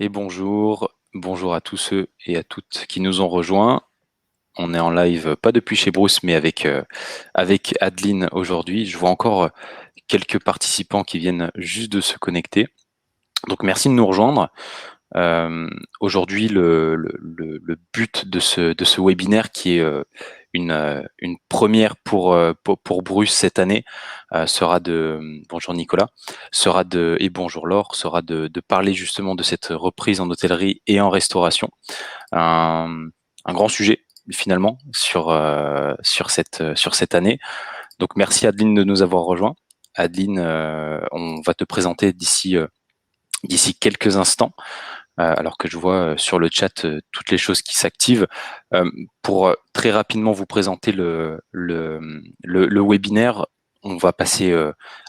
Et bonjour à tous ceux et à toutes qui nous ont rejoints. On est en live, pas depuis chez Bruce, mais avec Adeline aujourd'hui. Je vois encore quelques participants qui viennent juste de se connecter. Donc merci de nous rejoindre. Euh, Aujourd'hui, le but de ce webinaire qui est une première pour Bruce cette année sera bonjour Nicolas, et bonjour Laure, sera de parler justement de cette reprise en hôtellerie et en restauration. Un, un grand sujet finalement sur cette année. Donc merci Adeline de nous avoir rejoints. Adeline, on va te présenter d'ici quelques instants, alors que je vois sur le chat toutes les choses qui s'activent. Pour très rapidement vous présenter le webinaire, on va passer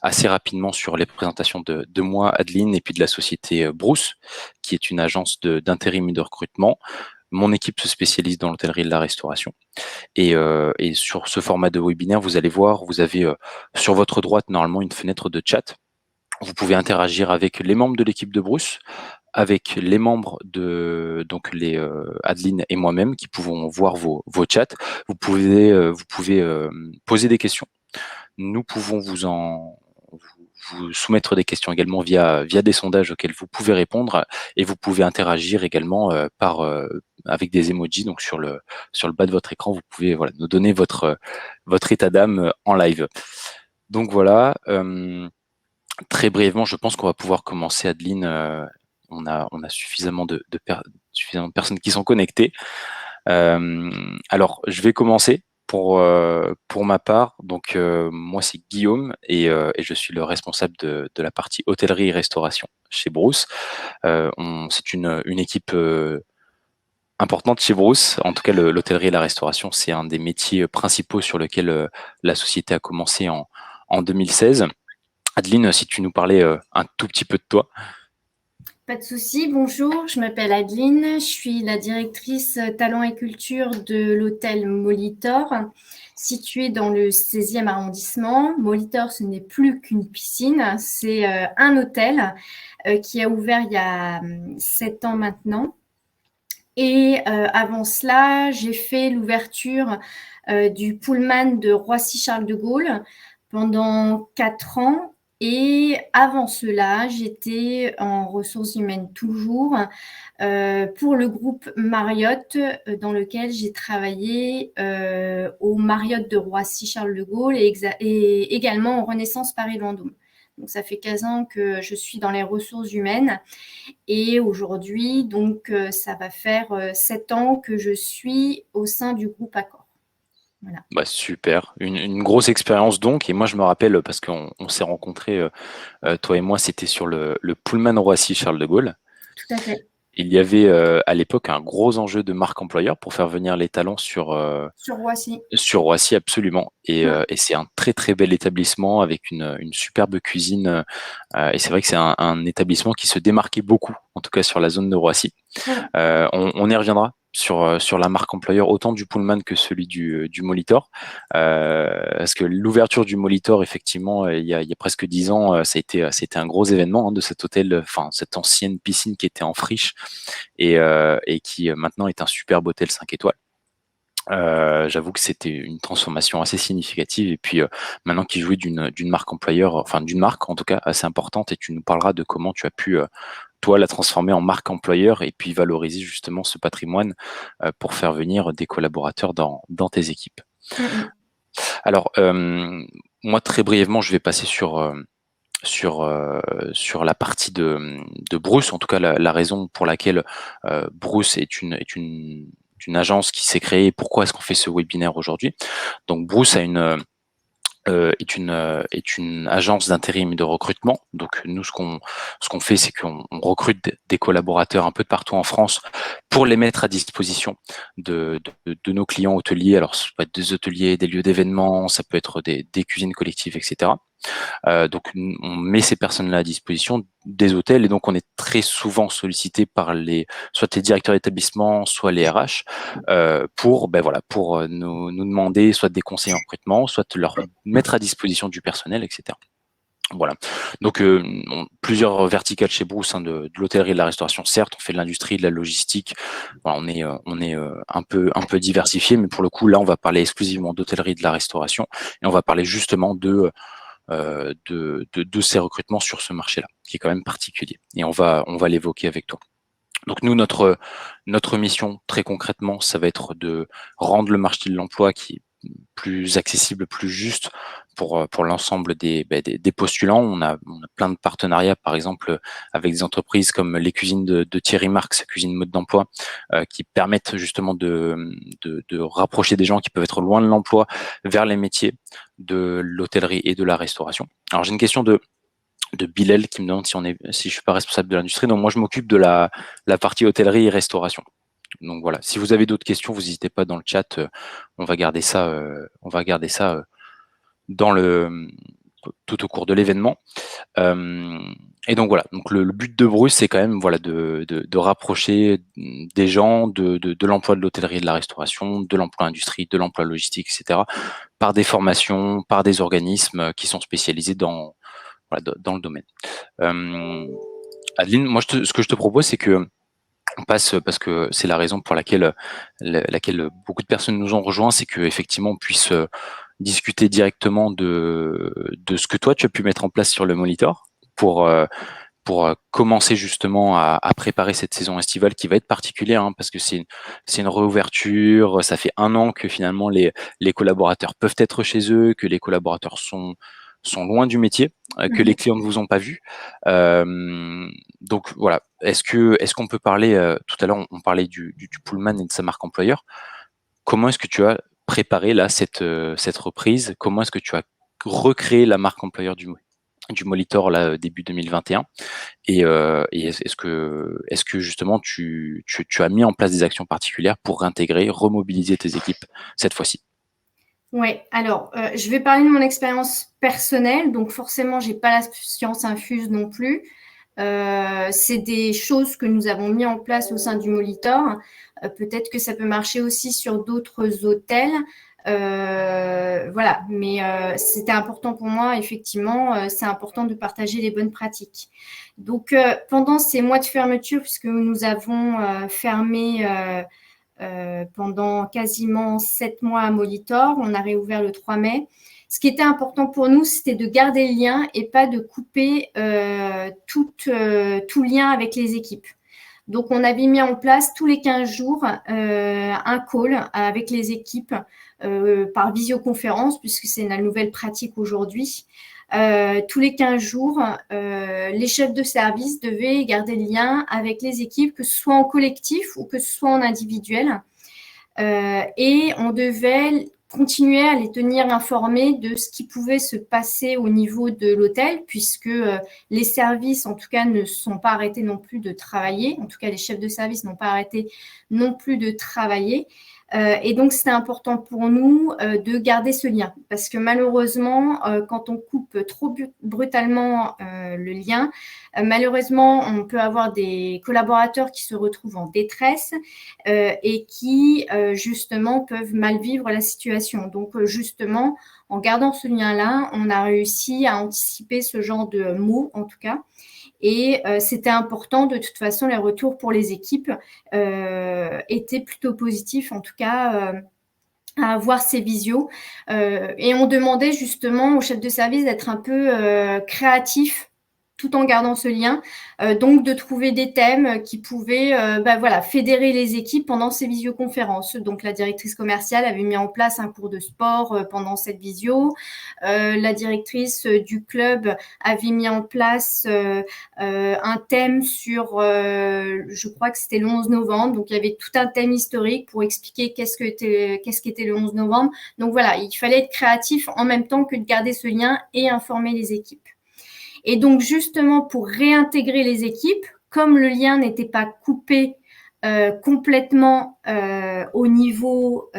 assez rapidement sur les présentations de moi, Adeline, et puis de la société Bruce, qui est une agence d'intérim et de recrutement. Mon équipe se spécialise dans l'hôtellerie et la restauration. Et sur ce format de webinaire, vous allez voir, vous avez sur votre droite normalement une fenêtre de chat. Vous pouvez interagir avec les membres de l'équipe de Bruce, avec les membres donc les Adeline et moi-même qui pouvons voir vos chats. Vous pouvez poser des questions. Nous pouvons vous soumettre des questions également via des sondages auxquels vous pouvez répondre, et vous pouvez interagir également avec des emojis. Donc sur le bas de votre écran, vous pouvez nous donner votre état d'âme en live. Donc voilà. Très brièvement, je pense qu'on va pouvoir commencer, Adeline. On a suffisamment de personnes qui sont connectées. Alors, je vais commencer pour ma part. Donc, moi, c'est Guillaume et je suis le responsable de la partie hôtellerie et restauration chez Bruce. C'est une équipe importante chez Bruce. En tout cas, l'hôtellerie et la restauration, c'est un des métiers principaux sur lequel la société a commencé en 2016. Adeline, si tu nous parlais un tout petit peu de toi. Pas de souci, bonjour, je m'appelle Adeline, je suis la directrice talent et culture de l'hôtel Molitor, situé dans le 16e arrondissement. Molitor, ce n'est plus qu'une piscine, c'est un hôtel qui a ouvert il y a 7 ans maintenant. Et avant cela, j'ai fait l'ouverture du Pullman de Roissy-Charles de Gaulle pendant 4 ans. Et avant cela, j'étais en ressources humaines toujours pour le groupe Marriott, dans lequel j'ai travaillé au Marriott de Roissy-Charles de Gaulle et également au Renaissance Paris-Vendôme. Donc, ça fait 15 ans que je suis dans les ressources humaines. Et aujourd'hui, donc, ça va faire 7 ans que je suis au sein du groupe Accor. Voilà. Bah, super, une grosse expérience donc. Et moi, je me rappelle parce qu'on s'est rencontrés, toi et moi, c'était sur le Pullman Roissy Charles de Gaulle. Tout à fait. Il y avait à l'époque un gros enjeu de marque employeur pour faire venir les talents Sur Roissy. sur Roissy, absolument. Ouais. Et c'est un très très bel établissement avec une superbe cuisine. Et c'est vrai que c'est un établissement qui se démarquait beaucoup, en tout cas sur la zone de Roissy. Ouais. On y reviendra sur la marque employeur, autant du Pullman que celui du Molitor. Parce que l'ouverture du Molitor, effectivement, il y a presque 10 ans, c'était un gros événement de cet hôtel, enfin cette ancienne piscine qui était en friche et qui maintenant est un superbe hôtel 5 étoiles. J'avoue que c'était une transformation assez significative et puis maintenant qu'il jouait d'une marque employeur, enfin d'une marque en tout cas assez importante, et tu nous parleras de comment tu as pu toi la transformer en marque employeur et puis valoriser justement ce patrimoine pour faire venir des collaborateurs dans tes équipes. Mm. Alors moi très brièvement je vais passer sur la partie de Bruce, en tout cas la raison pour laquelle Bruce est une agence qui s'est créée. Pourquoi est-ce qu'on fait ce webinaire aujourd'hui? Donc Bruce est une agence d'intérim et de recrutement. Donc nous, ce qu'on fait, c'est qu'on recrute des collaborateurs un peu de partout en France pour les mettre à disposition de nos clients hôteliers. Alors ça peut être des hôteliers, des lieux d'événements, ça peut être des cuisines collectives, etc. Donc on met ces personnes-là à disposition des hôtels, et donc on est très souvent sollicité par soit les directeurs d'établissement, soit les RH pour nous demander soit des conseils en recrutement, soit leur mettre à disposition du personnel, etc. Voilà. Donc, plusieurs verticales chez Bruce, hein, de l'hôtellerie et de la restauration. Certes, on fait de l'industrie, de la logistique. Voilà, on est un peu diversifié, mais pour le coup, là, on va parler exclusivement d'hôtellerie et de la restauration, et on va parler justement de ces recrutements sur ce marché-là, qui est quand même particulier. Et on va l'évoquer avec toi. Donc nous, notre mission, très concrètement, ça va être de rendre le marché de l'emploi qui est plus accessible, plus juste pour l'ensemble des postulants. On a plein de partenariats, par exemple, avec des entreprises comme les cuisines de Thierry Marx, cuisine mode d'emploi, qui permettent justement de rapprocher des gens qui peuvent être loin de l'emploi vers les métiers de l'hôtellerie et de la restauration. Alors j'ai une question de Bilal qui me demande si je suis pas responsable de l'industrie. Donc moi je m'occupe de la partie hôtellerie et restauration. Donc voilà, si vous avez d'autres questions, vous n'hésitez pas dans le chat. On va garder ça, dans tout au cours de l'événement. Et donc voilà, donc le but de Bruce, c'est quand même voilà de rapprocher des gens de l'emploi de l'hôtellerie et de la restauration, de l'emploi industrie, de l'emploi logistique, etc. par des formations, par des organismes qui sont spécialisés dans le domaine. Adeline, moi, ce que je te propose, c'est que on passe, parce que c'est la raison pour laquelle beaucoup de personnes nous ont rejoints, c'est qu'effectivement, on puisse discuter directement de ce que toi, tu as pu mettre en place sur le Molitor pour, commencer justement à préparer cette saison estivale qui va être particulière, hein, parce que c'est une réouverture. Ça fait 1 an que finalement les collaborateurs peuvent être chez eux, que les collaborateurs sont loin du métier, que les clients ne vous ont pas vu. Donc voilà, est-ce qu'on peut parler, tout à l'heure on parlait du Pullman et de sa marque employeur. Comment est-ce que tu as préparé là cette reprise? Comment est-ce que tu as recréé la marque employeur du Molitor là début 2021? Et est-ce que justement tu as mis en place des actions particulières pour réintégrer, remobiliser tes équipes cette fois-ci? Oui, alors je vais parler de mon expérience personnelle, donc forcément, j'ai pas la science infuse non plus. C'est des choses que nous avons mis en place au sein du Molitor. Peut-être que ça peut marcher aussi sur d'autres hôtels. Voilà, mais c'était important pour moi, effectivement, c'est important de partager les bonnes pratiques. Donc, pendant ces mois de fermeture, puisque nous avons fermé pendant quasiment 7 mois à Molitor. On a réouvert le 3 mai. Ce qui était important pour nous, c'était de garder le lien et pas de couper tout lien avec les équipes. Donc, on avait mis en place tous les 15 jours un call avec les équipes par visioconférence, puisque c'est la nouvelle pratique aujourd'hui. Tous les 15 jours, les chefs de service devaient garder le lien avec les équipes, que ce soit en collectif ou que ce soit en individuel. Et on devait continuer à les tenir informés de ce qui pouvait se passer au niveau de l'hôtel, puisque les services, en tout cas, ne sont pas arrêtés non plus de travailler. En tout cas, les chefs de service n'ont pas arrêté non plus de travailler. Et donc, c'était important pour nous de garder ce lien parce que malheureusement, quand on coupe trop brutalement le lien, malheureusement, on peut avoir des collaborateurs qui se retrouvent en détresse et qui, justement, peuvent mal vivre la situation. Donc, justement, en gardant ce lien-là, on a réussi à anticiper ce genre de mots, en tout cas. Et c'était important. De toute façon, les retours pour les équipes étaient plutôt positifs, en tout cas, à avoir ces visios. Et on demandait justement au chef de service d'être un peu créatif tout en gardant ce lien. Donc, de trouver des thèmes qui pouvaient fédérer les équipes pendant ces visioconférences. Donc, la directrice commerciale avait mis en place un cours de sport pendant cette visio. La directrice du club avait mis en place un thème sur, je crois que c'était le 11 novembre. Donc, il y avait tout un thème historique pour expliquer qu'est-ce qu'était le 11 novembre. Donc, voilà, il fallait être créatif en même temps que de garder ce lien et informer les équipes. Et donc, justement, pour réintégrer les équipes, comme le lien n'était pas coupé complètement au niveau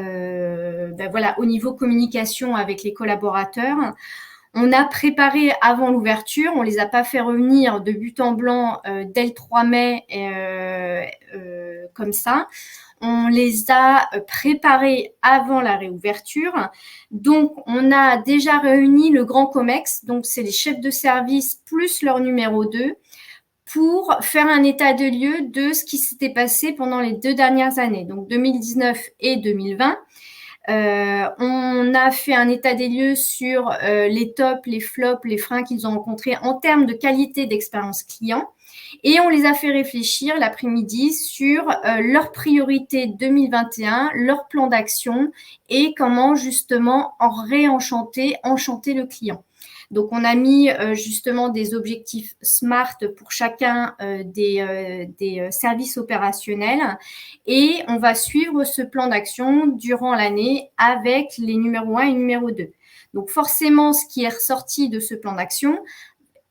communication avec les collaborateurs, on a préparé avant l'ouverture, on les a pas fait revenir de but en blanc dès le 3 mai comme ça. on les a préparés avant la réouverture. Donc, on a déjà réuni le grand COMEX, donc c'est les chefs de service plus leur numéro 2, pour faire un état de lieu de ce qui s'était passé pendant les 2 dernières années, donc 2019 et 2020. On a fait un état des lieux sur les tops, les flops, les freins qu'ils ont rencontrés en termes de qualité d'expérience client. Et on les a fait réfléchir l'après-midi sur leurs priorités 2021, leur plan d'action et comment justement enchanter le client. Donc, on a mis justement des objectifs SMART pour chacun des services opérationnels et on va suivre ce plan d'action durant l'année avec les numéros 1 et numéro 2. Donc, forcément, ce qui est ressorti de ce plan d'action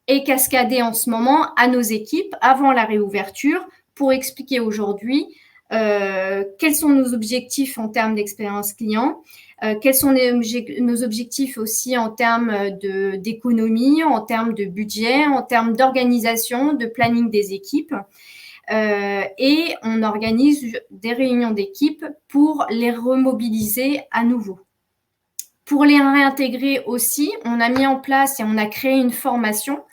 est cascadé en ce moment à nos équipes avant la réouverture pour expliquer aujourd'hui quels sont nos objectifs en termes d'expérience client, quels sont nos objectifs aussi en termes d'économie, en termes de budget, en termes d'organisation, de planning des équipes. Et on organise des réunions d'équipe pour les remobiliser à nouveau. Pour les réintégrer aussi, on a mis en place et on a créé une formation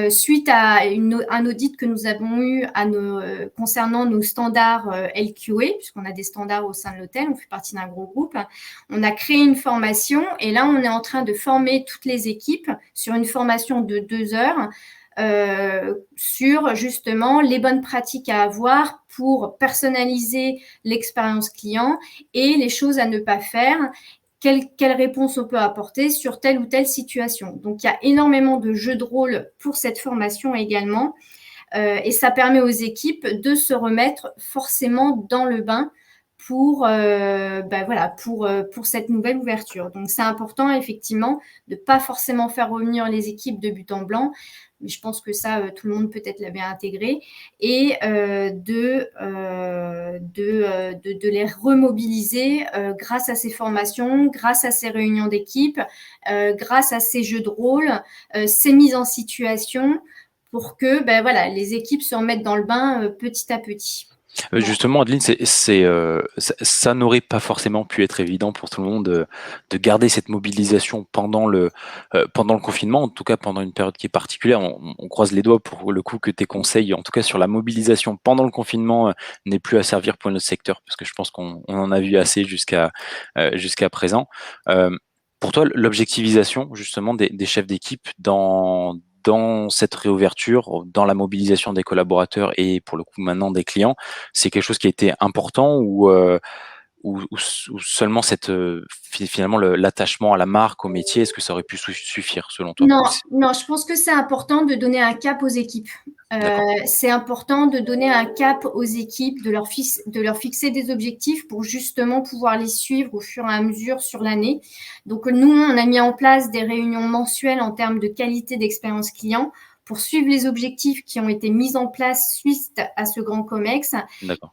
suite à un audit que nous avons eu concernant nos standards LQA, puisqu'on a des standards au sein de l'hôtel, on fait partie d'un gros groupe. On a créé une formation et là, on est en train de former toutes les équipes sur une formation de 2 heures sur justement les bonnes pratiques à avoir pour personnaliser l'expérience client et les choses à ne pas faire. Quelle réponse on peut apporter sur telle ou telle situation. Donc, il y a énormément de jeux de rôle pour cette formation également. Et ça permet aux équipes de se remettre forcément dans le bain pour cette nouvelle ouverture. Donc, c'est important, effectivement, de ne pas forcément faire revenir les équipes de but en blanc, mais je pense que ça, tout le monde peut-être l'avait intégré, et de les remobiliser grâce à ces formations, grâce à ces réunions d'équipe, grâce à ces jeux de rôle, ces mises en situation, pour que les équipes se remettent dans le bain petit à petit. Justement, Adeline, ça n'aurait pas forcément pu être évident pour tout le monde de garder cette mobilisation pendant le confinement, en tout cas pendant une période qui est particulière. On croise les doigts pour le coup que tes conseils, en tout cas sur la mobilisation pendant le confinement, n'aient plus à servir pour notre secteur, parce que je pense qu'on en a vu assez jusqu'à présent. Pour toi, l'objectivisation justement des chefs d'équipe dans cette réouverture, dans la mobilisation des collaborateurs et pour le coup maintenant des clients, c'est quelque chose qui a été important ou seulement finalement l'attachement à la marque, au métier, est-ce que ça aurait pu suffire selon toi? Non, je pense que c'est important de donner un cap aux équipes. C'est important de donner un cap aux équipes, de leur fixer des objectifs pour justement pouvoir les suivre au fur et à mesure sur l'année. Donc, nous, on a mis en place des réunions mensuelles en termes de qualité d'expérience client pour suivre les objectifs qui ont été mis en place suite à ce grand COMEX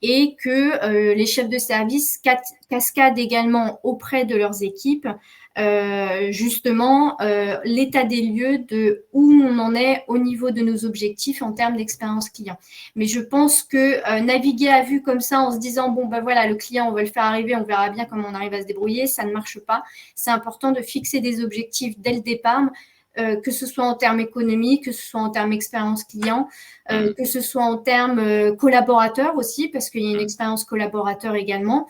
et que les chefs de service cascadent également auprès de leurs équipes justement l'état des lieux de où on en est au niveau de nos objectifs en termes d'expérience client. Mais je pense que naviguer à vue comme ça en se disant bon ben voilà le client on va le faire arriver, on verra bien comment on arrive à se débrouiller, ça ne marche pas. C'est important de fixer des objectifs dès le départ. Que ce soit en termes économiques, que ce soit en termes expérience client, que ce soit en termes collaborateurs aussi, parce qu'il y a une expérience collaborateur également.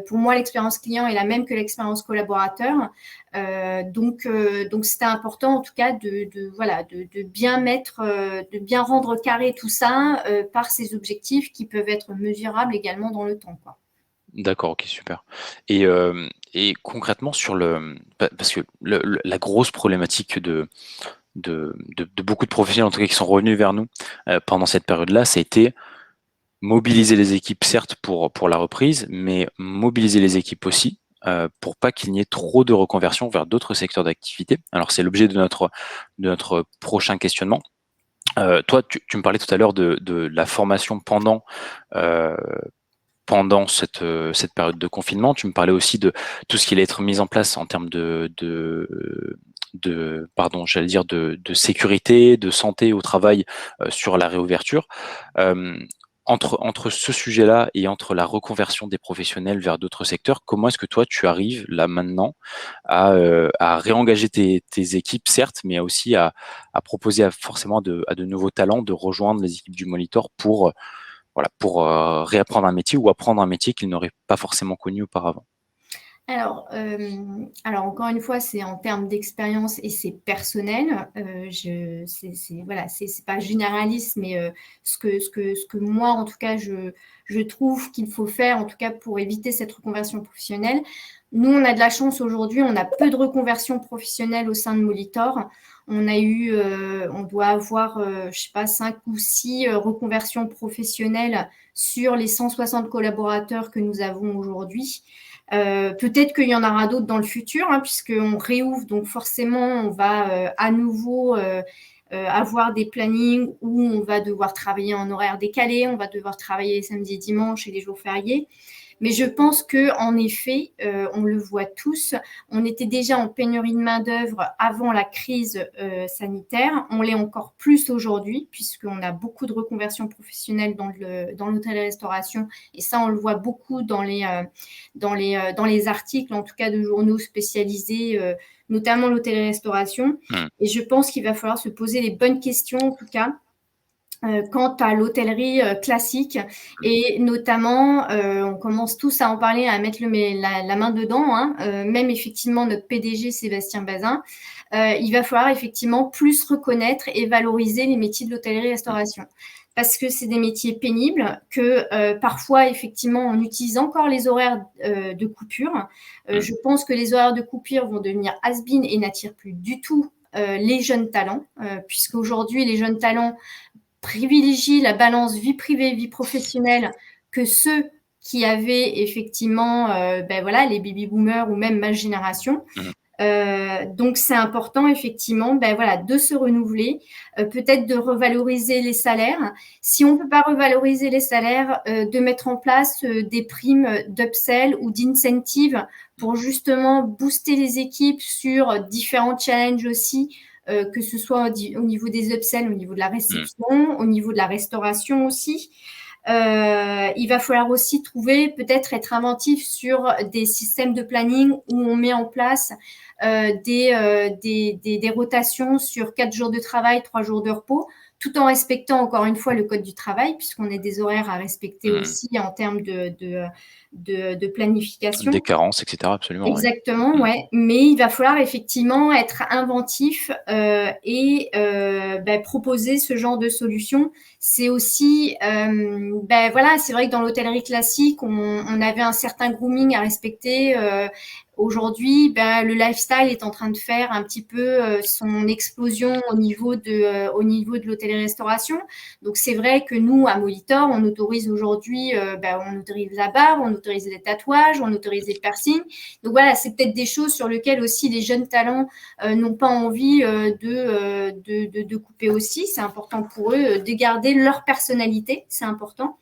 Pour moi, l'expérience client est la même que l'expérience collaborateur. Donc c'était important en tout cas de bien mettre, de bien rendre carré tout ça par ces objectifs qui peuvent être mesurables également dans le temps, quoi. D'accord, ok, super. Et concrètement parce que la grosse problématique de beaucoup de professionnels en tout cas qui sont revenus vers nous pendant cette période-là, ça a été mobiliser les équipes certes pour la reprise, mais mobiliser les équipes aussi pour pas qu'il n'y ait trop de reconversion vers d'autres secteurs d'activité. Alors c'est l'objet de notre prochain questionnement. Toi, tu me parlais tout à l'heure de la formation pendant cette période de confinement. Tu me parlais aussi de tout ce qui allait être mis en place en termes de sécurité, de santé au travail sur la réouverture. entre ce sujet-là et entre la reconversion des professionnels vers d'autres secteurs, comment est-ce que toi, tu arrives là maintenant à réengager tes équipes, certes, mais aussi à proposer forcément à de nouveaux talents de rejoindre les équipes du Molitor pour, voilà, pour réapprendre un métier ou apprendre un métier qu'ils n'auraient pas forcément connu auparavant? Alors encore une fois, c'est en termes d'expérience et c'est personnel. Voilà, c'est pas généraliste, mais ce que moi, en tout cas, je trouve qu'il faut faire, en tout cas pour éviter cette reconversion professionnelle. Nous, on a de la chance aujourd'hui, on a peu de reconversion professionnelle au sein de Molitor. On doit avoir, je sais pas, 5 ou 6 reconversions professionnelles sur les 160 collaborateurs que nous avons aujourd'hui. Peut-être qu'il y en aura d'autres dans le futur, hein, puisqu'on réouvre, donc forcément, on va à nouveau avoir des plannings où on va devoir travailler en horaire décalé, on va devoir travailler samedi et dimanche et les jours fériés. Mais je pense qu'en effet, on le voit tous, on était déjà en pénurie de main-d'œuvre avant la crise sanitaire. On l'est encore plus aujourd'hui, puisqu'on a beaucoup de reconversions professionnelles dans l'hôtellerie-restauration. Et ça, on le voit beaucoup dans les articles, en tout cas de journaux spécialisés, notamment l'hôtellerie-restauration. Et je pense qu'il va falloir se poser les bonnes questions, en tout cas, quant à l'hôtellerie classique et notamment, on commence tous à en parler, à mettre la main dedans, hein, même effectivement notre PDG Sébastien Bazin, il va falloir effectivement plus reconnaître et valoriser les métiers de l'hôtellerie-restauration. Parce que c'est des métiers pénibles, que parfois, effectivement, on utilise encore les horaires de coupure. Je pense que les horaires de coupure vont devenir has-been et n'attirent plus du tout les jeunes talents, puisqu'aujourd'hui, les jeunes talents privilégie la balance vie privée, vie professionnelle que ceux qui avaient effectivement voilà, les baby-boomers ou même ma génération. Donc, c'est important, effectivement, voilà, de se renouveler, peut-être de revaloriser les salaires. Si on ne peut pas revaloriser les salaires, de mettre en place des primes d'upsell ou d'incentive pour justement booster les équipes sur différents challenges aussi, que ce soit au niveau des upsells, au niveau de la réception, au niveau de la restauration aussi. Il va falloir aussi peut-être être inventif sur des systèmes de planning où on met en place des rotations sur 4 jours de travail, 3 jours de repos, tout en respectant encore une fois le code du travail, puisqu'on a des horaires à respecter aussi en termes de planification. Des carences, etc. Absolument. Exactement, ouais. Mais il va falloir effectivement être inventif et proposer ce genre de solution. C'est aussi, voilà, c'est vrai que dans l'hôtellerie classique, on avait un certain grooming à respecter. Aujourd'hui, le lifestyle est en train de faire un petit peu son explosion au niveau de l'hôtellerie-restauration. Donc, c'est vrai que nous, à Molitor, on autorise aujourd'hui, on autorise la barbe, on autorise les tatouages, on autorise les piercings. Donc, voilà, c'est peut-être des choses sur lesquelles aussi les jeunes talents n'ont pas envie de couper aussi. C'est important pour eux de garder leur personnalité, c'est important.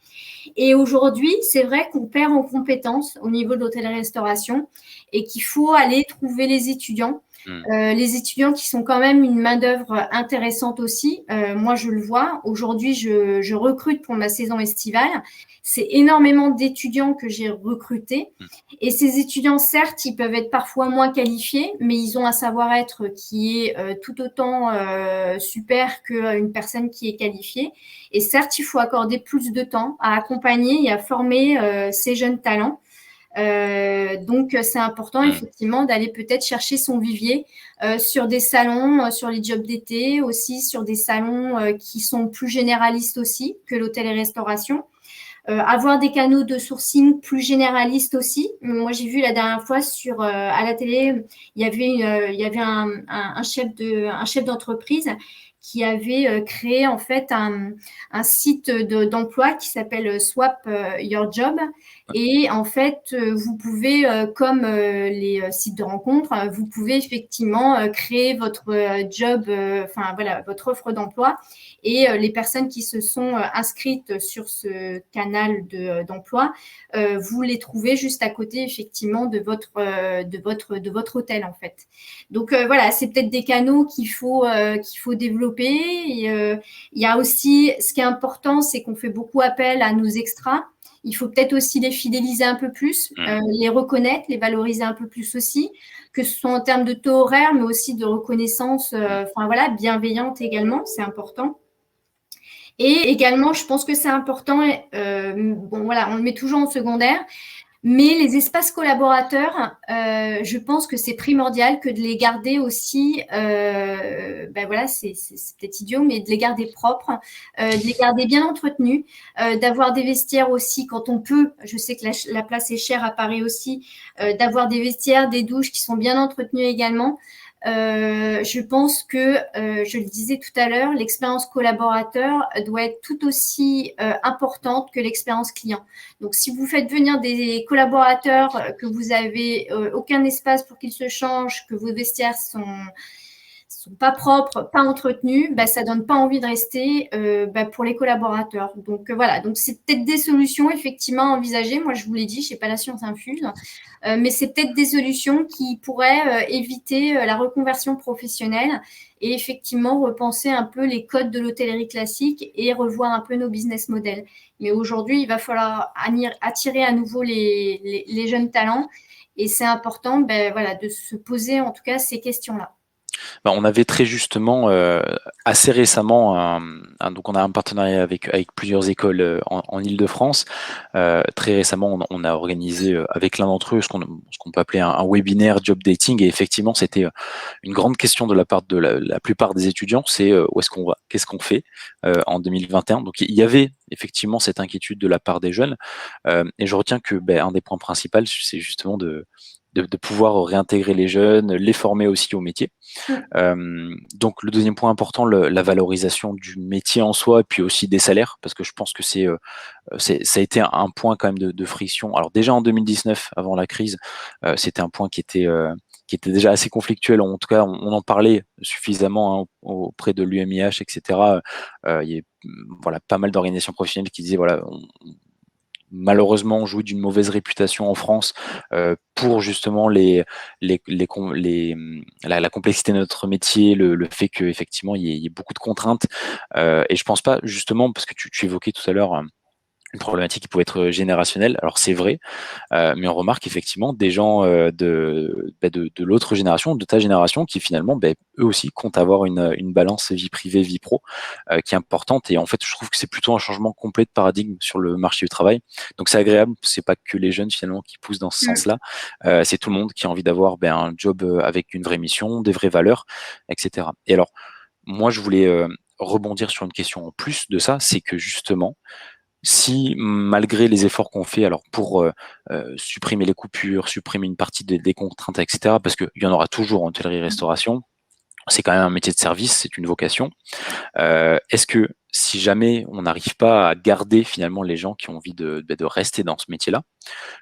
Et aujourd'hui, c'est vrai qu'on perd en compétences au niveau de l'hôtellerie-restauration et qu'il faut aller trouver les étudiants. Les étudiants qui sont quand même une main-d'œuvre intéressante aussi. Moi, je le vois. Aujourd'hui, je recrute pour ma saison estivale. C'est énormément d'étudiants que j'ai recrutés. Et ces étudiants, certes, ils peuvent être parfois moins qualifiés, mais ils ont un savoir-être qui est tout autant super qu'une personne qui est qualifiée. Et certes, il faut accorder plus de temps à accompagner et à former ces jeunes talents. Donc, c'est important effectivement d'aller peut-être chercher son vivier sur des salons, sur les jobs d'été, aussi sur des salons qui sont plus généralistes aussi que l'hôtel et restauration. Avoir des canaux de sourcing plus généralistes aussi. Moi, j'ai vu la dernière fois à la télé, il y avait un chef d'entreprise qui avait créé en fait un site d'emploi qui s'appelle Swap Your Job. Et en fait, vous pouvez, comme les sites de rencontres, vous pouvez effectivement créer votre job, votre offre d'emploi. Et les personnes qui se sont inscrites sur ce canal d'emploi, vous les trouvez juste à côté effectivement de votre hôtel en fait. Donc voilà, c'est peut-être des canaux qu'il faut développer. Et, il y a aussi, ce qui est important, c'est qu'on fait beaucoup appel à nos extras. Il faut peut-être aussi les fidéliser un peu plus, les reconnaître, les valoriser un peu plus aussi, que ce soit en termes de taux horaire, mais aussi de reconnaissance, bienveillante également, c'est important. Et également, je pense que c'est important, on le met toujours en secondaire, mais les espaces collaborateurs, je pense que c'est primordial que de les garder aussi, c'est peut-être idiot, mais de les garder propres, de les garder bien entretenus, d'avoir des vestiaires aussi quand on peut. Je sais que la place est chère à Paris aussi, d'avoir des vestiaires, des douches qui sont bien entretenus également. Je pense que, je le disais tout à l'heure, l'expérience collaborateur doit être tout aussi importante que l'expérience client. Donc, si vous faites venir des collaborateurs, que vous avez aucun espace pour qu'ils se changent, que vos vestiaires sont pas propres, pas entretenus, ça donne pas envie de rester pour les collaborateurs. Donc voilà, donc c'est peut-être des solutions effectivement à envisager. Moi, je vous l'ai dit, je n'ai pas la science infuse, mais c'est peut-être des solutions qui pourraient éviter la reconversion professionnelle et effectivement repenser un peu les codes de l'hôtellerie classique et revoir un peu nos business models. Mais aujourd'hui, il va falloir attirer à nouveau les jeunes talents et c'est important de se poser en tout cas ces questions-là. On avait très justement, assez récemment, donc on a un partenariat avec plusieurs écoles en Île-de-France. Très récemment, on a organisé avec l'un d'entre eux ce qu'on peut appeler un webinaire job dating. Et effectivement, c'était une grande question de la part de la plupart des étudiants, c'est où est-ce qu'on va, qu'est-ce qu'on fait en 2021. Donc il y avait effectivement cette inquiétude de la part des jeunes. Et je retiens que un des points principaux, c'est justement de pouvoir réintégrer les jeunes, les former aussi au métier. Donc le deuxième point important, la valorisation du métier en soi, et puis aussi des salaires, parce que je pense que ça a été un point quand même de friction. Alors déjà en 2019, avant la crise, c'était un point qui était déjà assez conflictuel. En tout cas, on en parlait suffisamment auprès de l'UMIH, etc. Il y a voilà, pas mal d'organisations professionnelles qui disaient voilà, malheureusement, on jouit d'une mauvaise réputation en France pour justement la complexité de notre métier, le fait qu'effectivement, il y ait beaucoup de contraintes. Et je pense pas, justement, parce que tu évoquais tout à l'heure une problématique qui pouvait être générationnelle. Alors c'est vrai, mais on remarque effectivement des gens de l'autre génération, de ta génération, qui finalement, eux aussi, comptent avoir une balance vie privée, vie pro, qui est importante. Et en fait, je trouve que c'est plutôt un changement complet de paradigme sur le marché du travail. Donc c'est agréable. C'est pas que les jeunes finalement qui poussent dans ce sens-là. C'est tout le monde qui a envie d'avoir un job avec une vraie mission, des vraies valeurs, etc. Et alors, moi, je voulais rebondir sur une question en plus de ça, c'est que justement, si malgré les efforts qu'on fait alors pour supprimer les coupures, supprimer une partie des contraintes, etc., parce qu'il y en aura toujours en hôtellerie-restauration, c'est quand même un métier de service, c'est une vocation. Est-ce que si jamais on n'arrive pas à garder finalement les gens qui ont envie de rester dans ce métier-là,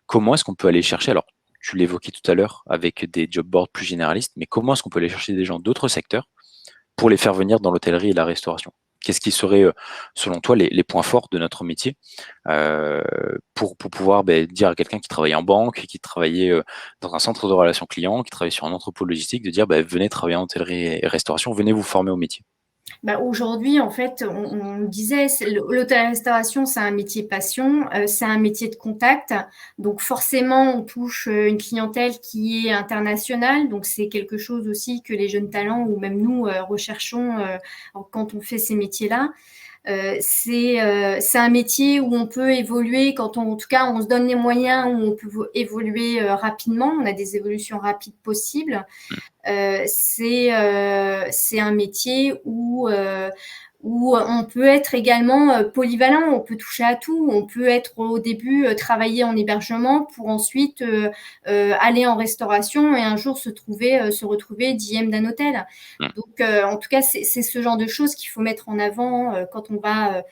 comment est-ce qu'on peut aller chercher, alors tu l'évoquais tout à l'heure avec des job boards plus généralistes, mais comment est-ce qu'on peut aller chercher des gens d'autres secteurs pour les faire venir dans l'hôtellerie et la restauration? Qu'est-ce qui serait, selon toi, les points forts de notre métier pour pouvoir dire à quelqu'un qui travaillait en banque, qui travaillait dans un centre de relations clients, qui travaillait sur un entrepôt logistique, de dire venez travailler en hôtellerie et restauration, venez vous former au métier? Aujourd'hui, en fait, on le disait, l'hôtellerie-restauration, c'est un métier passion, c'est un métier de contact. Donc forcément, on touche une clientèle qui est internationale. Donc c'est quelque chose aussi que les jeunes talents ou même nous recherchons quand on fait ces métiers-là. C'est un métier où on peut évoluer en tout cas, on se donne les moyens, où on peut évoluer rapidement. On a des évolutions rapides possibles. C'est un métier où où on peut être également polyvalent, on peut toucher à tout. On peut être au début travailler en hébergement pour ensuite aller en restauration et un jour se retrouver DM d'un hôtel. Mm. Donc, en tout cas, c'est ce genre de choses qu'il faut mettre en avant quand on parle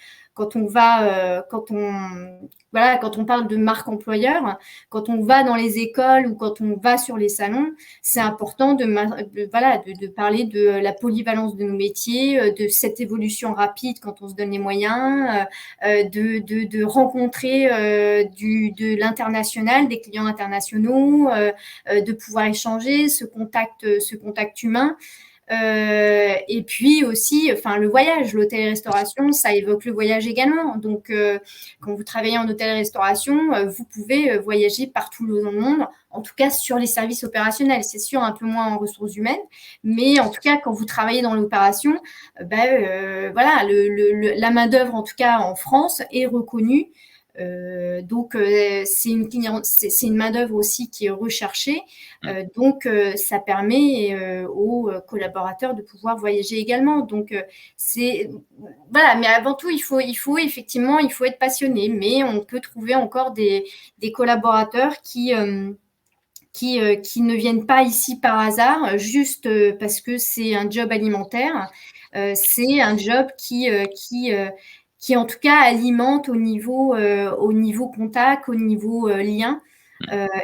de marque employeur, quand on va dans les écoles ou quand on va sur les salons, c'est important de parler de la polyvalence de nos métiers, de cette évolution rapide quand on se donne les moyens, de rencontrer de l'international, des clients internationaux, de pouvoir échanger ce contact humain. Et puis aussi, enfin, le voyage, l'hôtel et restauration, ça évoque le voyage également. Donc, quand vous travaillez en hôtel et restauration, vous pouvez voyager partout dans le monde, en tout cas sur les services opérationnels. C'est sûr, un peu moins en ressources humaines, mais en tout cas, quand vous travaillez dans l'opération, voilà, la main-d'œuvre, en tout cas en France, est reconnue. Donc, c'est une main-d'œuvre aussi qui est recherchée. Donc, ça permet aux collaborateurs de pouvoir voyager également. Donc, voilà. Mais avant tout, il faut effectivement, il faut être passionné. Mais on peut trouver encore des collaborateurs qui ne viennent pas ici par hasard, juste parce que c'est un job alimentaire. C'est un job qui en tout cas alimente au niveau contact, au niveau lien.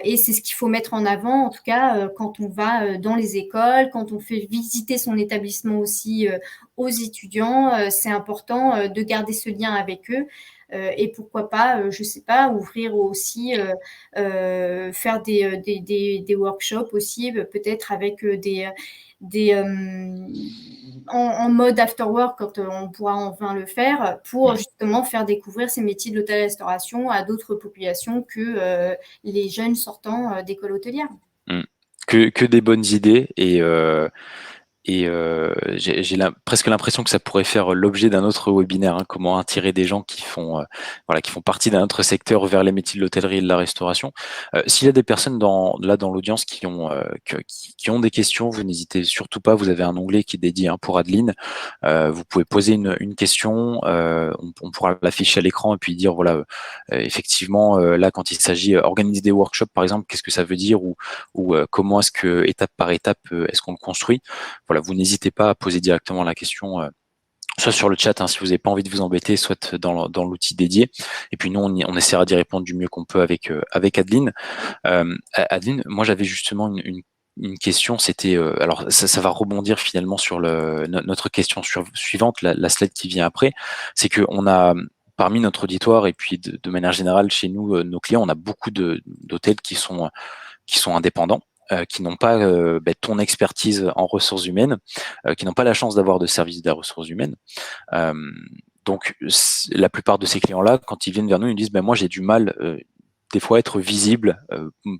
Et c'est ce qu'il faut mettre en avant, en tout cas, quand on va dans les écoles, quand on fait visiter son établissement aussi aux étudiants. C'est important de garder ce lien avec eux. Et pourquoi pas, je sais pas, ouvrir aussi, faire des workshops aussi, peut-être avec des en mode after work quand on pourra enfin le faire pour justement faire découvrir ces métiers de l'hôtellerie-restauration à d'autres populations que les jeunes sortant d'école hôtelière. Mm. Que des bonnes idées et j'ai presque l'impression que ça pourrait faire l'objet d'un autre webinaire, hein, comment attirer des gens qui font, voilà, qui font partie d'un autre secteur vers les métiers de l'hôtellerie et de la restauration. S'il y a des personnes dans l'audience qui ont des questions, vous n'hésitez surtout pas. Vous avez un onglet qui est dédié, hein, pour Adeline. Vous pouvez poser une question, on pourra l'afficher à l'écran et puis dire voilà, effectivement, là quand il s'agit d'organiser des workshops par exemple, qu'est-ce que ça veut dire ou comment est-ce que étape par étape est-ce qu'on le construit. Voilà, vous n'hésitez pas à poser directement la question, soit sur le chat, hein, si vous n'avez pas envie de vous embêter, soit dans l'outil dédié. Et puis nous, on essaiera d'y répondre du mieux qu'on peut avec Adeline. Adeline, moi j'avais justement une question, c'était alors ça va rebondir finalement sur notre question suivante, la slide qui vient après, c'est que on a parmi notre auditoire et puis de manière générale chez nous, nos clients, on a beaucoup d'hôtels qui sont indépendants, qui n'ont pas ton expertise en ressources humaines, qui n'ont pas la chance d'avoir de service des ressources humaines. Euh, donc, la plupart de ces clients-là, quand ils viennent vers nous, ils disent moi j'ai du mal des fois à être visible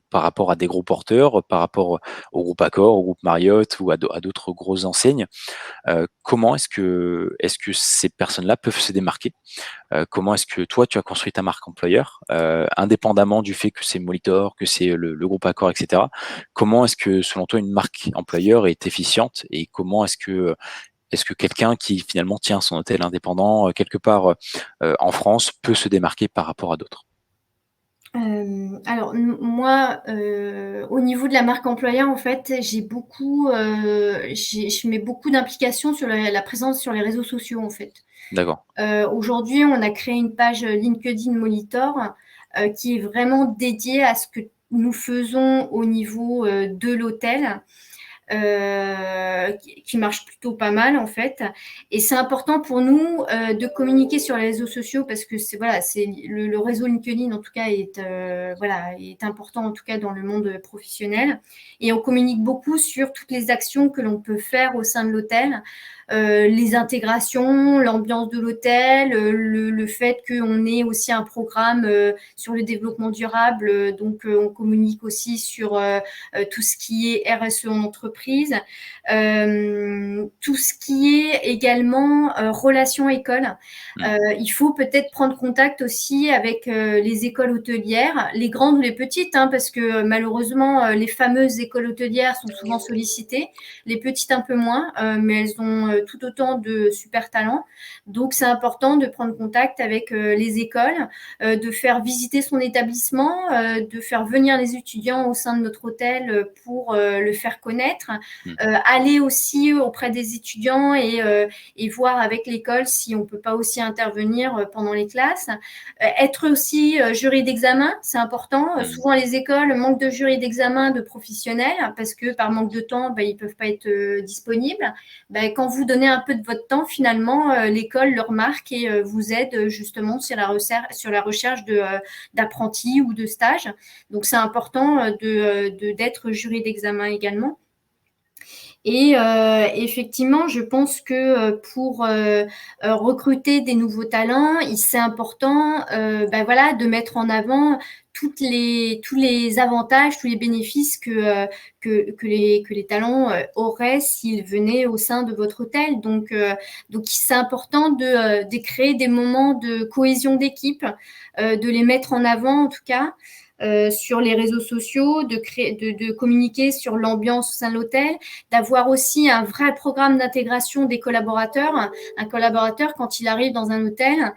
par rapport à des gros porteurs, par rapport au groupe Accor, au groupe Marriott ou à d'autres grosses enseignes. Comment est-ce que ces personnes-là peuvent se démarquer? Comment est-ce que toi, tu as construit ta marque employeur, indépendamment du fait que c'est Molitor, que c'est le groupe Accor, etc. Comment est-ce que, selon toi, une marque employeur est efficiente et comment est-ce que quelqu'un qui finalement tient son hôtel indépendant quelque part en France peut se démarquer par rapport à d'autres? Alors moi, au niveau de la marque employeur, en fait, je mets beaucoup d'implication sur la présence sur les réseaux sociaux, en fait. D'accord. Aujourd'hui, on a créé une page LinkedIn Molitor qui est vraiment dédiée à ce que nous faisons au niveau de l'hôtel. Qui marche plutôt pas mal en fait. Et c'est important pour nous de communiquer sur les réseaux sociaux parce que c'est le réseau LinkedIn en tout cas est important en tout cas dans le monde professionnel. Et on communique beaucoup sur toutes les actions que l'on peut faire au sein de l'hôtel. Les intégrations, l'ambiance de l'hôtel, le fait qu'on ait aussi un programme sur le développement durable. Donc, on communique aussi sur tout ce qui est RSE en entreprise entreprise, tout ce qui est également relations écoles. Il faut peut-être prendre contact aussi avec les écoles hôtelières, les grandes ou les petites, hein, parce que malheureusement, les fameuses écoles hôtelières sont souvent sollicitées, les petites un peu moins, mais elles ont tout autant de super talents. Donc, c'est important de prendre contact avec les écoles, de faire visiter son établissement, de faire venir les étudiants au sein de notre hôtel pour le faire connaître, aller aussi auprès des étudiants et voir avec l'école si on peut pas aussi intervenir pendant les classes. Être aussi jury d'examen, c'est important. Souvent, les écoles manquent de jury d'examen de professionnels parce que par manque de temps, ils peuvent pas être disponibles. Quand vous donnez un peu de votre temps, finalement, l'école le remarque et vous aide justement sur la recherche d'apprentis ou de stages. Donc, c'est important d'être jury d'examen également. Et effectivement, je pense que pour recruter des nouveaux talents, c'est important voilà, de mettre en avant tous les avantages, tous les bénéfices que les talents auraient s'ils venaient au sein de votre hôtel. Donc c'est important de créer des moments de cohésion d'équipe, de les mettre en avant en tout cas. Sur les réseaux sociaux, de communiquer sur l'ambiance au sein de l'hôtel, d'avoir aussi un vrai programme d'intégration des collaborateurs. Un collaborateur, quand il arrive dans un hôtel,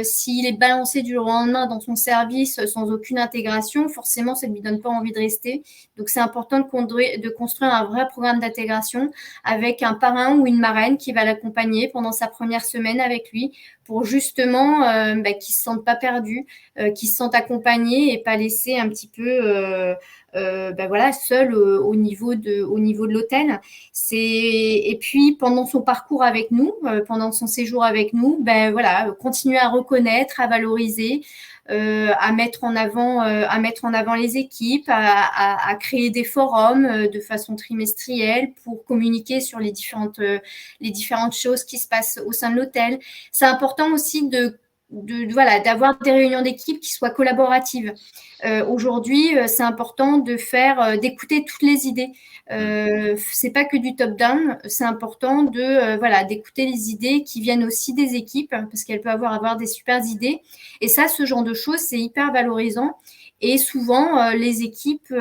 s'il est balancé du jour au lendemain dans son service sans aucune intégration, forcément, ça ne lui donne pas envie de rester. Donc, c'est important de construire un vrai programme d'intégration avec un parrain ou une marraine qui va l'accompagner pendant sa première semaine avec lui pour justement qu'il ne se sente pas perdu, qu'il se sente accompagné et pas laissé un petit peu voilà, seul au niveau de l'hôtel. Et puis pendant son parcours avec nous, pendant son séjour avec nous, voilà, continuer à reconnaître, à valoriser, à mettre en avant les équipes, à créer des forums de façon trimestrielle pour communiquer sur les différentes choses qui se passent au sein de l'hôtel. C'est important aussi voilà, d'avoir des réunions d'équipe qui soient collaboratives. Aujourd'hui, c'est important d'écouter toutes les idées. C'est pas que du top-down, c'est important voilà, d'écouter les idées qui viennent aussi des équipes parce qu'elles peuvent avoir des super idées. Et ça, ce genre de choses, c'est hyper valorisant. Et souvent, les équipes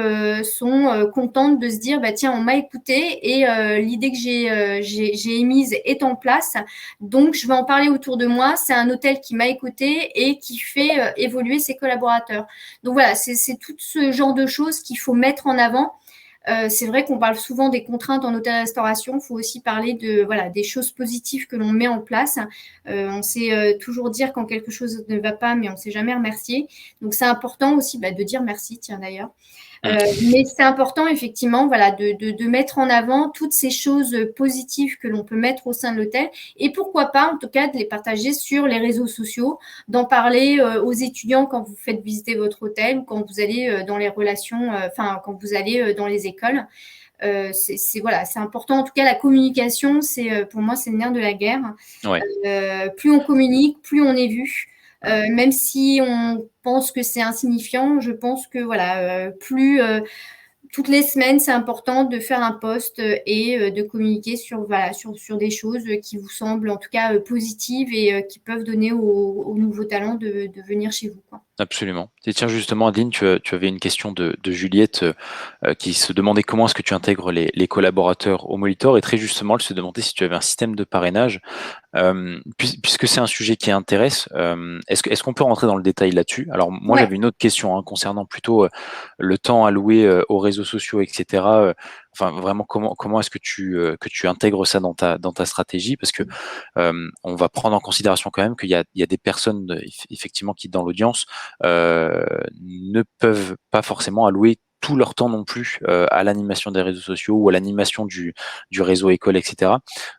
sont contentes de se dire, tiens, on m'a écouté et l'idée que j'ai émise est en place. Donc, je vais en parler autour de moi. C'est un hôtel qui m'a écouté et qui fait évoluer ses collaborateurs. Donc, voilà, c'est tout ce genre de choses qu'il faut mettre en avant. C'est vrai qu'on parle souvent des contraintes en hôtellerie-restauration. Il faut aussi parler des choses positives que l'on met en place. On sait toujours dire quand quelque chose ne va pas, mais on ne sait jamais remercier. Donc, c'est important aussi de dire merci, tiens d'ailleurs. Mais c'est important effectivement voilà, de mettre en avant toutes ces choses positives que l'on peut mettre au sein de l'hôtel et pourquoi pas en tout cas de les partager sur les réseaux sociaux, d'en parler aux étudiants quand vous faites visiter votre hôtel ou quand vous allez dans les relations, quand vous allez dans les écoles. C'est important. En tout cas, la communication, pour moi, c'est le nerf de la guerre. Ouais. Plus on communique, plus on est vu. Même si on pense que c'est insignifiant, je pense que voilà, toutes les semaines, c'est important de faire un post et de communiquer sur des choses qui vous semblent en tout cas positives et qui peuvent donner aux nouveaux talents de venir chez vous, quoi. Absolument. Et tiens, justement, Adeline, tu avais une question de Juliette qui se demandait comment est-ce que tu intègres les collaborateurs au Molitor et très justement, elle se demandait si tu avais un système de parrainage. Puisque c'est un sujet qui intéresse, est-ce qu'on peut rentrer dans le détail là-dessus? Alors moi, j'avais une autre question concernant plutôt le temps alloué aux réseaux sociaux, etc. Enfin, vraiment, comment est-ce que tu intègres ça dans ta stratégie? Parce que on va prendre en considération quand même qu'il y a des personnes effectivement qui dans l'audience ne peuvent pas forcément allouer tout leur temps non plus à l'animation des réseaux sociaux ou à l'animation du réseau école, etc.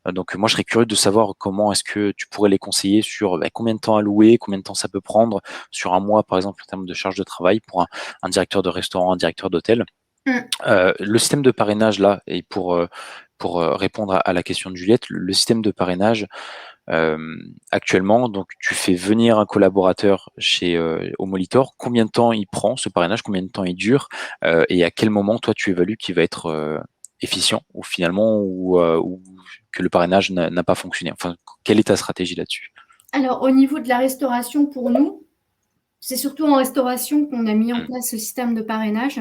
Donc moi, je serais curieux de savoir comment est-ce que tu pourrais les conseiller sur combien de temps allouer, combien de temps ça peut prendre sur un mois, par exemple, en termes de charge de travail pour un directeur de restaurant, un directeur d'hôtel. Le système de parrainage, là, et pour répondre à la question de Juliette, le système de parrainage, actuellement, donc tu fais venir un collaborateur au Molitor. Combien de temps il prend ce parrainage? Combien de temps il dure? Et à quel moment toi tu évalues qu'il va être efficient ou finalement ou que le parrainage n'a pas fonctionné? Enfin, quelle est ta stratégie là-dessus? Alors, au niveau de la restauration, pour nous, c'est surtout en restauration qu'on a mis en place ce système de parrainage.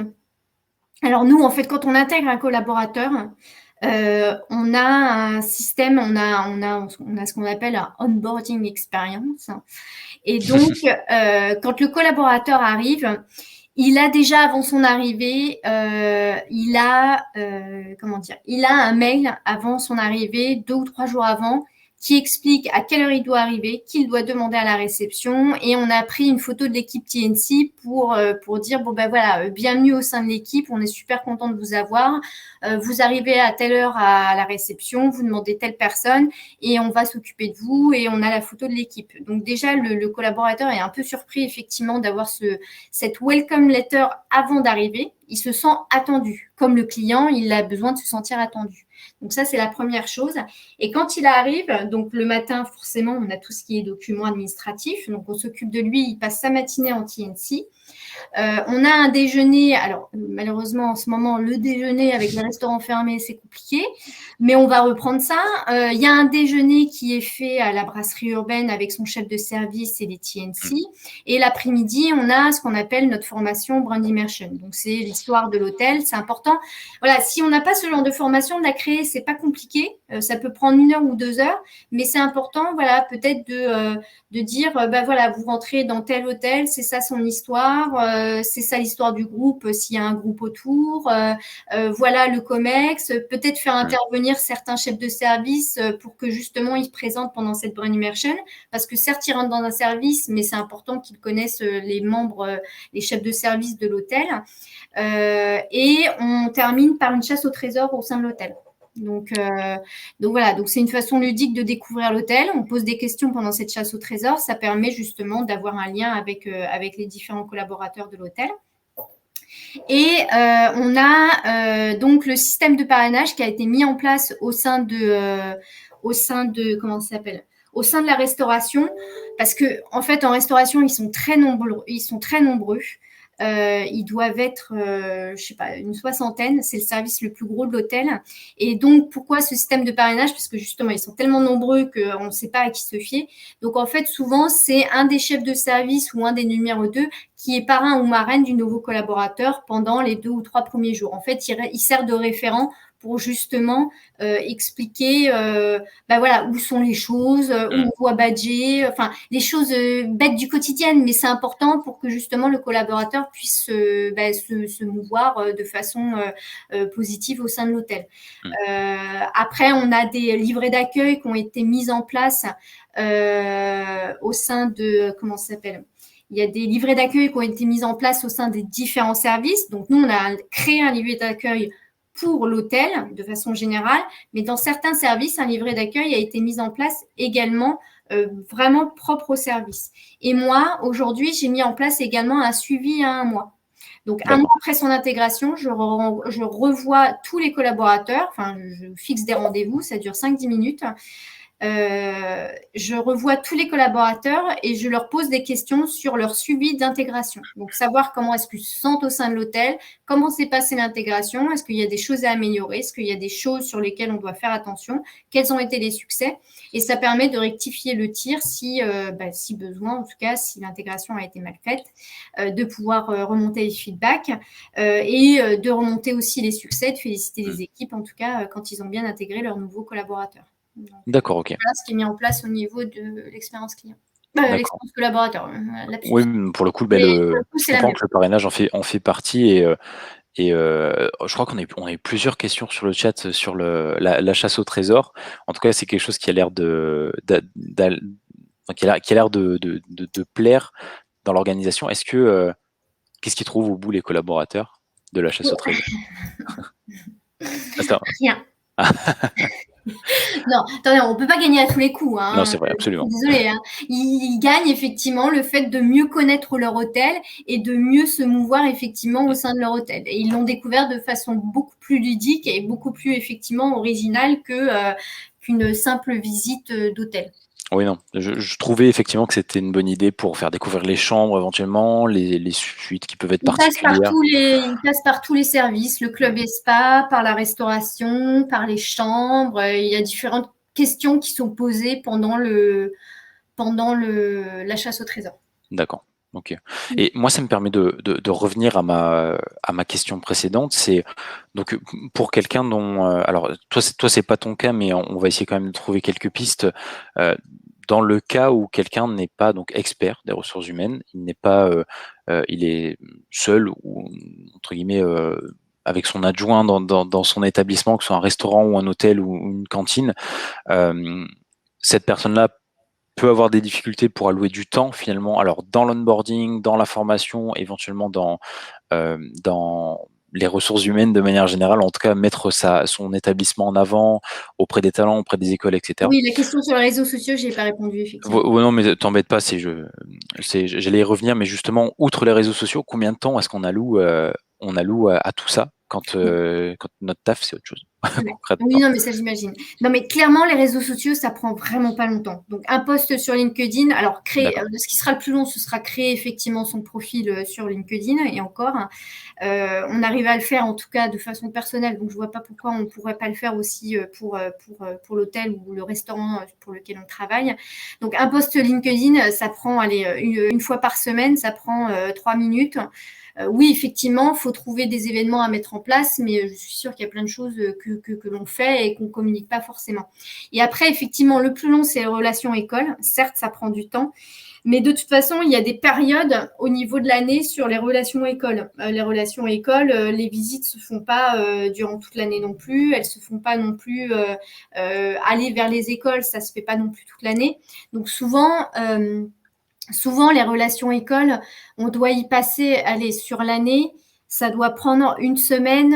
Alors nous, en fait, quand on intègre un collaborateur, on a un système, on a ce qu'on appelle un onboarding experience. Et donc, quand le collaborateur arrive, il a déjà, avant son arrivée, il a un mail avant son arrivée, 2 ou 3 jours avant, qui explique à quelle heure il doit arriver, qu'il doit demander à la réception. Et on a pris une photo de l'équipe TNC pour dire, bon ben voilà, bienvenue au sein de l'équipe, on est super content de vous avoir. Vous arrivez à telle heure à la réception, vous demandez telle personne et on va s'occuper de vous et on a la photo de l'équipe. Donc déjà, le collaborateur est un peu surpris effectivement d'avoir cette welcome letter avant d'arriver. Il se sent attendu. Comme le client, il a besoin de se sentir attendu. Donc ça, c'est la première chose. Et quand il arrive, donc le matin, forcément, on a tout ce qui est documents administratifs. Donc on s'occupe de lui, il passe sa matinée en TNC. On a un déjeuner. Alors, malheureusement, en ce moment, le déjeuner avec les restaurants fermés, c'est compliqué. Mais on va reprendre ça. Il y a un déjeuner qui est fait à la brasserie urbaine avec son chef de service et les TNC. Et l'après-midi, on a ce qu'on appelle notre formation Brand Immersion. Donc, c'est l'histoire de l'hôtel. C'est important. Voilà, si on n'a pas ce genre de formation, de la créer, c'est pas compliqué. Ça peut prendre 1 heure ou 2 heures. Mais c'est important, voilà, peut-être de dire, bah voilà, vous rentrez dans tel hôtel, c'est ça son histoire, c'est ça l'histoire du groupe, s'il y a un groupe autour, voilà le COMEX, peut-être faire intervenir certains chefs de service pour que justement ils se présentent pendant cette Brain Immersion, parce que certes ils rentrent dans un service, mais c'est important qu'ils connaissent les membres, les chefs de service de l'hôtel, et on termine par une chasse au trésor au sein de l'hôtel. Donc voilà, donc c'est une façon ludique de découvrir l'hôtel. On pose des questions pendant cette chasse au trésor. Ça permet justement d'avoir un lien avec les différents collaborateurs de l'hôtel. Et on a donc le système de parrainage qui a été mis en place au sein de comment ça s'appelle, au sein de la restauration, parce que en fait en restauration ils sont très nombreux. Ils doivent être, je sais pas, une 60aine. C'est le service le plus gros de l'hôtel. Et donc, pourquoi ce système de parrainage? Parce que justement, ils sont tellement nombreux qu'on ne sait pas à qui se fier. Donc, en fait, souvent, c'est un des chefs de service ou un des numéros 2 qui est parrain ou marraine du nouveau collaborateur pendant les 2 ou 3 premiers jours. En fait, il sert de référent pour justement expliquer voilà, où sont les choses, où on doit badger, enfin les choses bêtes du quotidien, mais c'est important pour que justement le collaborateur puisse se mouvoir de façon positive au sein de l'hôtel. Après, on a des livrets d'accueil qui ont été mis en place au sein de, comment ça s'appelle, il y a des livrets d'accueil qui ont été mis en place au sein des différents services. Donc, nous, on a créé un livret d'accueil pour l'hôtel de façon générale, mais dans certains services, un livret d'accueil a été mis en place également vraiment propre au service. Et moi, aujourd'hui, j'ai mis en place également un suivi à 1 mois. Donc, 1 mois après son intégration, je revois tous les collaborateurs, enfin, je fixe des rendez-vous, ça dure 5-10 minutes. Je revois tous les collaborateurs et je leur pose des questions sur leur suivi d'intégration. Donc, savoir comment est-ce qu'ils se sentent au sein de l'hôtel, comment s'est passée l'intégration, est-ce qu'il y a des choses à améliorer, est-ce qu'il y a des choses sur lesquelles on doit faire attention, quels ont été les succès. Et ça permet de rectifier le tir si besoin, en tout cas, si l'intégration a été mal faite, de pouvoir remonter les feedbacks et de remonter aussi les succès, de féliciter les équipes, en tout cas, quand ils ont bien intégré leurs nouveaux collaborateurs. D'accord, ok. Voilà ce qui est mis en place au niveau de l'expérience client. L'expérience collaborateur. Oui, pour le coup, je comprends que le parrainage en fait partie et je crois qu'on a eu plusieurs questions sur le chat sur la chasse au trésor. En tout cas, c'est quelque chose qui a l'air de plaire dans l'organisation. Est-ce que qu'est-ce qu'ils trouvent au bout les collaborateurs de la chasse au trésor? Rien. Non, attendez, on ne peut pas gagner à tous les coups. Non, c'est vrai, absolument. Désolée. Ils gagnent effectivement le fait de mieux connaître leur hôtel et de mieux se mouvoir effectivement au sein de leur hôtel. Et ils l'ont découvert de façon beaucoup plus ludique et beaucoup plus effectivement originale qu'une simple visite d'hôtel. Oui, non, je trouvais effectivement que c'était une bonne idée pour faire découvrir les chambres éventuellement, les suites qui peuvent être particulières. Il passe par tous les services, le club et spa, par la restauration, par les chambres. Il y a différentes questions qui sont posées la chasse au trésor. D'accord. Ok. Et moi, ça me permet de revenir à ma question précédente. C'est donc pour quelqu'un dont, alors toi c'est pas ton cas, mais on va essayer quand même de trouver quelques pistes. Euh, Dans le cas où quelqu'un n'est pas donc expert des ressources humaines, il n'est pas, il est seul ou entre guillemets avec son adjoint dans son établissement, que ce soit un restaurant ou un hôtel ou une cantine. euh, cette personne-là peut avoir des difficultés pour allouer du temps finalement, alors dans l'onboarding, dans la formation, éventuellement dans les ressources humaines de manière générale, en tout cas mettre son établissement en avant auprès des talents, auprès des écoles, etc. Oui, la question sur les réseaux sociaux, je n'ai pas répondu, effectivement. Non, mais t'embête pas, j'allais y revenir, mais justement, outre les réseaux sociaux, combien de temps est-ce on alloue à tout ça quand notre taf, c'est autre chose, Ouais. Oui, concrètement. non, mais ça, j'imagine. Non, mais clairement, les réseaux sociaux, ça prend vraiment pas longtemps. Donc, un post sur LinkedIn, alors, D'accord. ce qui sera le plus long, ce sera créer effectivement son profil sur LinkedIn, et encore, hein. On arrive à le faire, en tout cas, de façon personnelle, donc je vois pas pourquoi on pourrait pas le faire aussi pour l'hôtel ou le restaurant pour lequel on travaille. Donc, un post LinkedIn, ça prend, allez, une fois par semaine, ça prend 3 minutes. Oui, effectivement, il faut trouver des événements à mettre en place, mais je suis sûre qu'il y a plein de choses que l'on fait et qu'on ne communique pas forcément. Et après, effectivement, le plus long, c'est les relations écoles. Certes, ça prend du temps, mais de toute façon, il y a des périodes au niveau de l'année sur les relations écoles. Les relations écoles, les visites ne se font pas durant toute l'année non plus. Elles ne se font pas non plus aller vers les écoles, ça ne se fait pas non plus toute l'année. Donc souvent, les relations écoles, on doit y passer, allez, sur l'année, ça doit prendre une semaine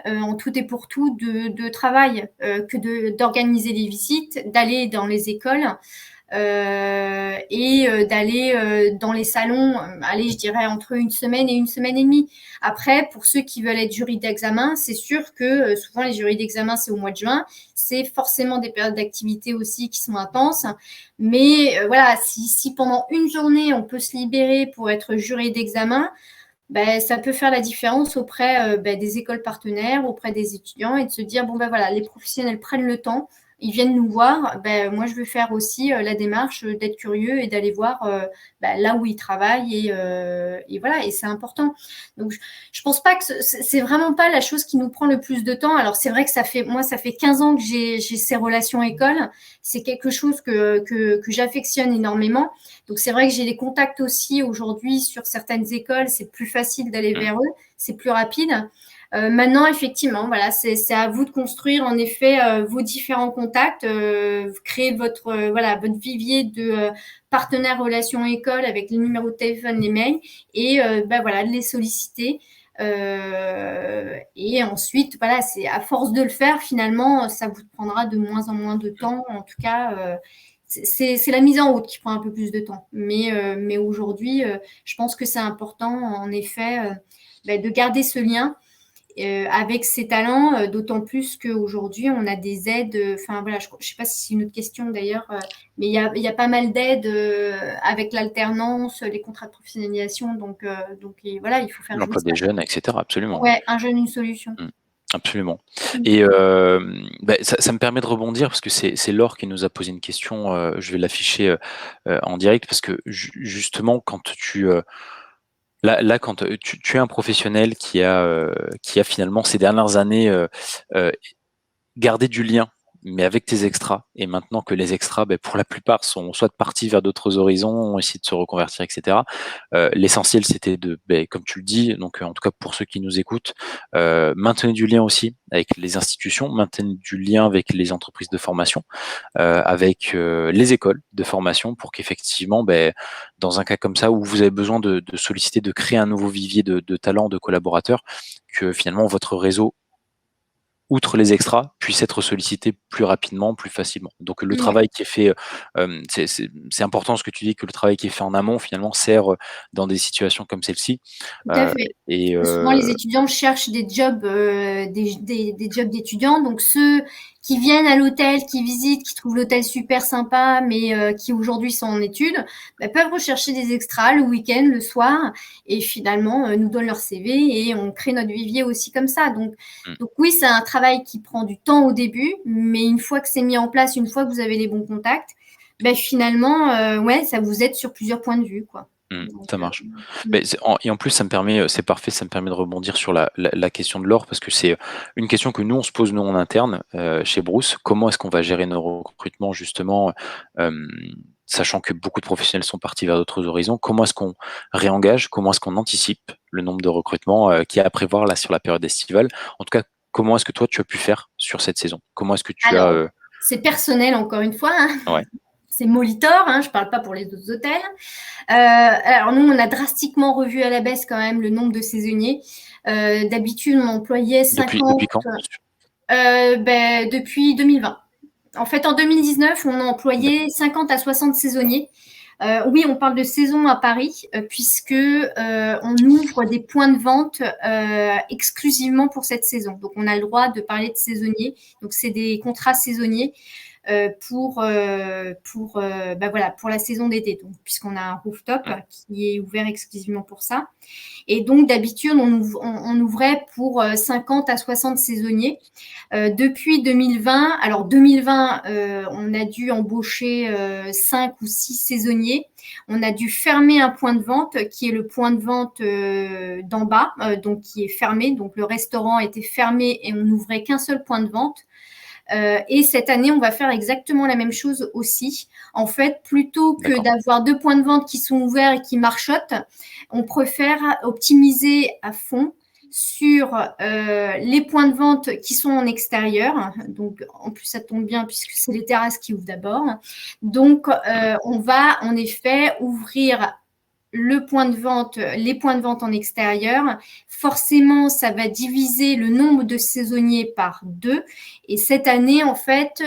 en tout et pour tout de travail, d'organiser les visites, d'aller dans les écoles et d'aller dans les salons, allez, je dirais entre une semaine et une semaine et demie. Après, pour ceux qui veulent être jury d'examen, c'est sûr que souvent les jurys d'examen, c'est au mois de juin. C'est forcément des périodes d'activité aussi qui sont intenses. Mais voilà, si pendant une journée, on peut se libérer pour être jury d'examen, ben, ça peut faire la différence auprès des écoles partenaires, auprès des étudiants et de se dire, bon, ben voilà, les professionnels prennent le temps, ils viennent nous voir, ben, moi je veux faire aussi la démarche d'être curieux et d'aller voir là où ils travaillent et voilà, et c'est important. Donc je pense pas que c'est vraiment pas la chose qui nous prend le plus de temps. Alors c'est vrai que ça fait 15 ans que j'ai ces relations écoles, c'est quelque chose que j'affectionne énormément. Donc c'est vrai que j'ai des contacts aussi aujourd'hui sur certaines écoles, c'est plus facile d'aller Mm. vers eux, c'est plus rapide. Maintenant, effectivement, voilà, c'est à vous de construire en effet vos différents contacts, créer votre vivier de partenaires relations école avec les numéros de téléphone, les mails, et voilà, de les solliciter. Et ensuite, voilà, c'est à force de le faire, finalement, ça vous prendra de moins en moins de temps. En tout cas, c'est la mise en route qui prend un peu plus de temps. Mais aujourd'hui, je pense que c'est important, en effet, de garder ce lien avec ses talents, d'autant plus qu'aujourd'hui, on a des aides. Enfin, voilà, je ne sais pas si c'est une autre question d'ailleurs, mais il y a pas mal d'aides avec l'alternance, les contrats de professionnalisation. Donc et voilà, il faut faire jouer L'emploi ça. des jeunes, etc. Absolument. Ouais, un jeune, une solution. Mm. Absolument. Mm. Et ça me permet de rebondir parce que c'est Laure qui nous a posé une question. Je vais l'afficher en direct parce que justement, quand quand tu es un professionnel qui a finalement ces dernières années euh, garder du lien, mais avec tes extras. Et maintenant que les extras, ben, pour la plupart, sont soit partis vers d'autres horizons, ont essayé de se reconvertir, etc. L'essentiel, c'était ben, comme tu le dis, donc en tout cas pour ceux qui nous écoutent, maintenez du lien aussi avec les institutions, maintenez du lien avec les entreprises de formation, avec les écoles de formation, pour qu'effectivement, ben, dans un cas comme ça où vous avez besoin de solliciter, de créer un nouveau vivier de talents, de collaborateurs, que finalement votre réseau outre les extras, puissent être sollicités plus rapidement, plus facilement. Donc le Ouais, travail qui est fait, c'est important ce que tu dis, que le travail qui est fait en amont finalement sert dans des situations comme celle-ci. tout à Euh, fait. et Souvent, les étudiants cherchent des jobs, des jobs d'étudiants. Donc, qui viennent à l'hôtel, qui visitent, qui trouvent l'hôtel super sympa, mais qui aujourd'hui sont en études, peuvent rechercher des extras le week-end, le soir, et finalement nous donnent leur CV et on crée notre vivier aussi comme ça. Donc oui, c'est un travail qui prend du temps au début, mais une fois que c'est mis en place, une fois que vous avez les bons contacts, finalement, ouais, ça vous aide sur plusieurs points de vue, quoi. Ça marche. Et en plus, ça me permet, c'est parfait, ça me permet de rebondir sur la question de l'or, parce que c'est une question que nous, on se pose, nous, en interne, chez Bruce. Comment est-ce qu'on va gérer nos recrutements, justement, sachant que beaucoup de professionnels sont partis vers d'autres horizons? Comment est-ce qu'on réengage? Comment est-ce qu'on anticipe le nombre de recrutements qu'il y a à prévoir là sur la période estivale? En tout cas, comment est-ce que toi, tu as pu faire sur cette saison? Comment est-ce que tu Alors, as... c'est personnel, encore une fois, hein. Ouais. C'est Molitor, hein, je ne parle pas pour les autres hôtels. Alors nous, on a drastiquement revu à la baisse quand même le nombre de saisonniers. D'habitude, on employait 50. Depuis quand? Depuis 2020. En fait, en 2019, on a employé 50 à 60 saisonniers. Oui, on parle de saison à Paris, puisque on ouvre des points de vente exclusivement pour cette saison. Donc, on a le droit de parler de saisonniers. Donc, c'est des contrats saisonniers pour la saison d'été. Donc, puisqu'on a un rooftop qui est ouvert exclusivement pour ça. Et donc, d'habitude, on ouvrait pour 50 à 60 saisonniers. Depuis 2020, alors 2020, on a dû embaucher 5 ou 6 saisonniers. On a dû fermer un point de vente qui est le point de vente d'en bas, donc qui est fermé. Donc, le restaurant était fermé et on n'ouvrait qu'un seul point de vente. Et cette année, on va faire exactement la même chose aussi. En fait, plutôt que d'avoir 2 points de vente qui sont ouverts et qui marchotent, on préfère optimiser à fond sur les points de vente qui sont en extérieur. Donc, en plus, ça tombe bien puisque c'est les terrasses qui ouvrent d'abord. Donc, on va en effet ouvrir les points de vente en extérieur. Forcément, ça va diviser le nombre de saisonniers par 2. Et cette année, en fait,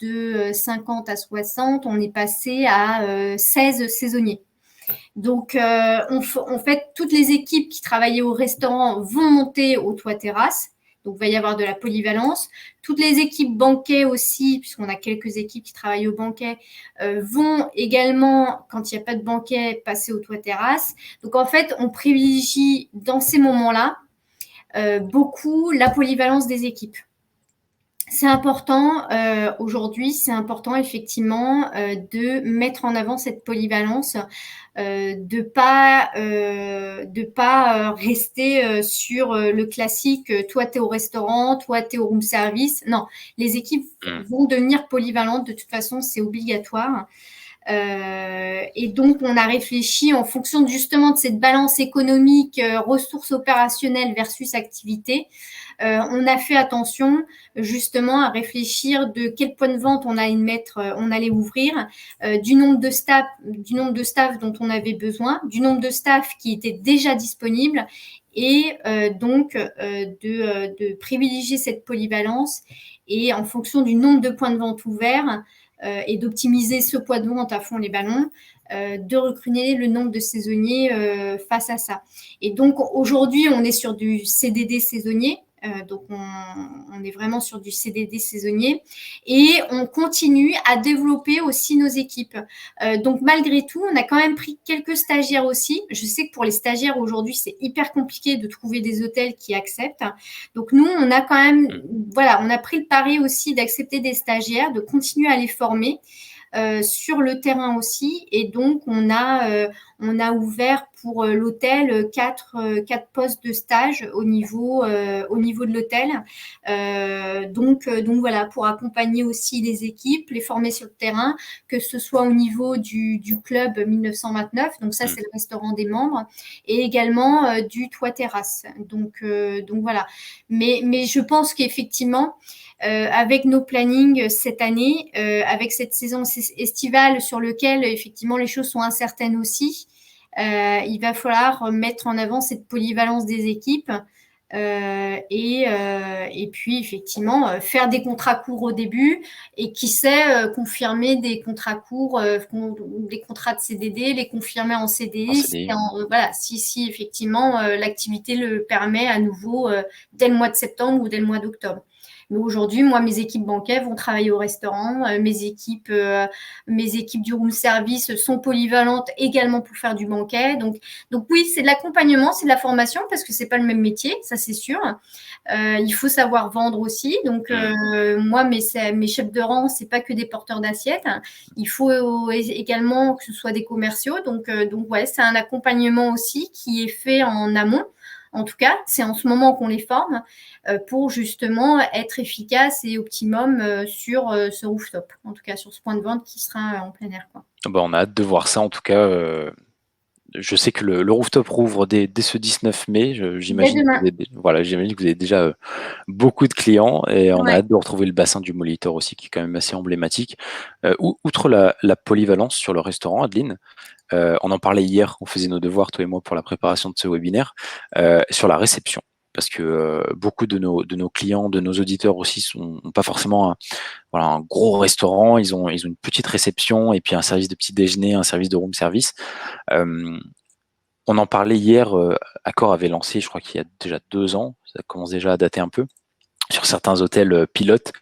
de 50 à 60, on est passé à 16 saisonniers. Donc, en fait, toutes les équipes qui travaillaient au restaurant vont monter au toit terrasse. Donc, il va y avoir de la polyvalence. Toutes les équipes banquets aussi, puisqu'on a quelques équipes qui travaillent au banquet, vont également, quand il n'y a pas de banquet, passer au toit terrasse. Donc, en fait, on privilégie dans ces moments-là beaucoup la polyvalence des équipes. C'est important aujourd'hui, c'est important effectivement de mettre en avant cette polyvalence, de pas rester sur le classique. Toi, tu es au restaurant, toi, tu es au room service. Non, les équipes vont devenir polyvalentes. De toute façon, c'est obligatoire. Et donc, on a réfléchi en fonction justement de cette balance économique, ressources opérationnelles versus activité. On a fait attention justement à réfléchir de quel point de vente on allait ouvrir, du nombre de staff dont on avait besoin, du nombre de staff qui étaient déjà disponibles et donc de privilégier cette polyvalence et en fonction du nombre de points de vente ouverts et d'optimiser ce point de vente à fond les ballons, de recruter le nombre de saisonniers face à ça. Et donc aujourd'hui, on est sur du CDD saisonnier. Donc, on est vraiment sur du CDD saisonnier et on continue à développer aussi nos équipes. Donc, malgré tout, on a quand même pris quelques stagiaires aussi. Je sais que pour les stagiaires aujourd'hui, c'est hyper compliqué de trouver des hôtels qui acceptent. Donc, nous, on a quand même, on a pris le pari aussi d'accepter des stagiaires, de continuer à les former. Sur le terrain aussi, et donc on a ouvert pour l'hôtel 4 postes de stage au niveau de l'hôtel. Donc voilà, pour accompagner aussi les équipes, les former sur le terrain, que ce soit au niveau du club 1929, donc ça c'est le restaurant des membres, et également du toit terrasse. Donc voilà. Mais je pense qu'effectivement, avec nos plannings cette année, avec cette saison estivale sur laquelle effectivement les choses sont incertaines aussi, il va falloir mettre en avant cette polyvalence des équipes et puis effectivement faire des contrats courts au début et qui sait confirmer des contrats courts, des contrats de CDD, les confirmer en CDI, si effectivement l'activité le permet à nouveau dès le mois de septembre ou dès le mois d'octobre. Mais aujourd'hui, moi, mes équipes banquets vont travailler au restaurant, mes équipes du room service sont polyvalentes également pour faire du banquet. Donc oui, c'est de l'accompagnement, c'est de la formation parce que c'est pas le même métier, ça c'est sûr. Il faut savoir vendre aussi. Donc moi, mes chefs de rang, c'est pas que des porteurs d'assiettes. Il faut également que ce soit des commerciaux. Donc ouais, c'est un accompagnement aussi qui est fait en amont. En tout cas, c'est en ce moment qu'on les forme pour justement être efficace et optimum sur ce rooftop, en tout cas sur ce point de vente qui sera en plein air, quoi. Bah, on a hâte de voir ça en tout cas. Je sais que le rooftop rouvre dès ce 19 mai. Dès J'imagine que demain. j'imagine que vous avez déjà beaucoup de clients et on a Ouais. hâte de retrouver le bassin du Molitor aussi qui est quand même assez emblématique. Outre la polyvalence sur le restaurant, Adeline, on en parlait hier, on faisait nos devoirs, toi et moi, pour la préparation de ce webinaire, sur la réception. Parce que beaucoup de nos clients, de nos auditeurs aussi, n'ont pas forcément un gros restaurant, ils ont une petite réception et puis un service de petit déjeuner, un service de room service. On en parlait hier, Accor avait lancé, je crois qu'il y a déjà 2 ans, ça commence déjà à dater un peu, sur certains hôtels pilotes,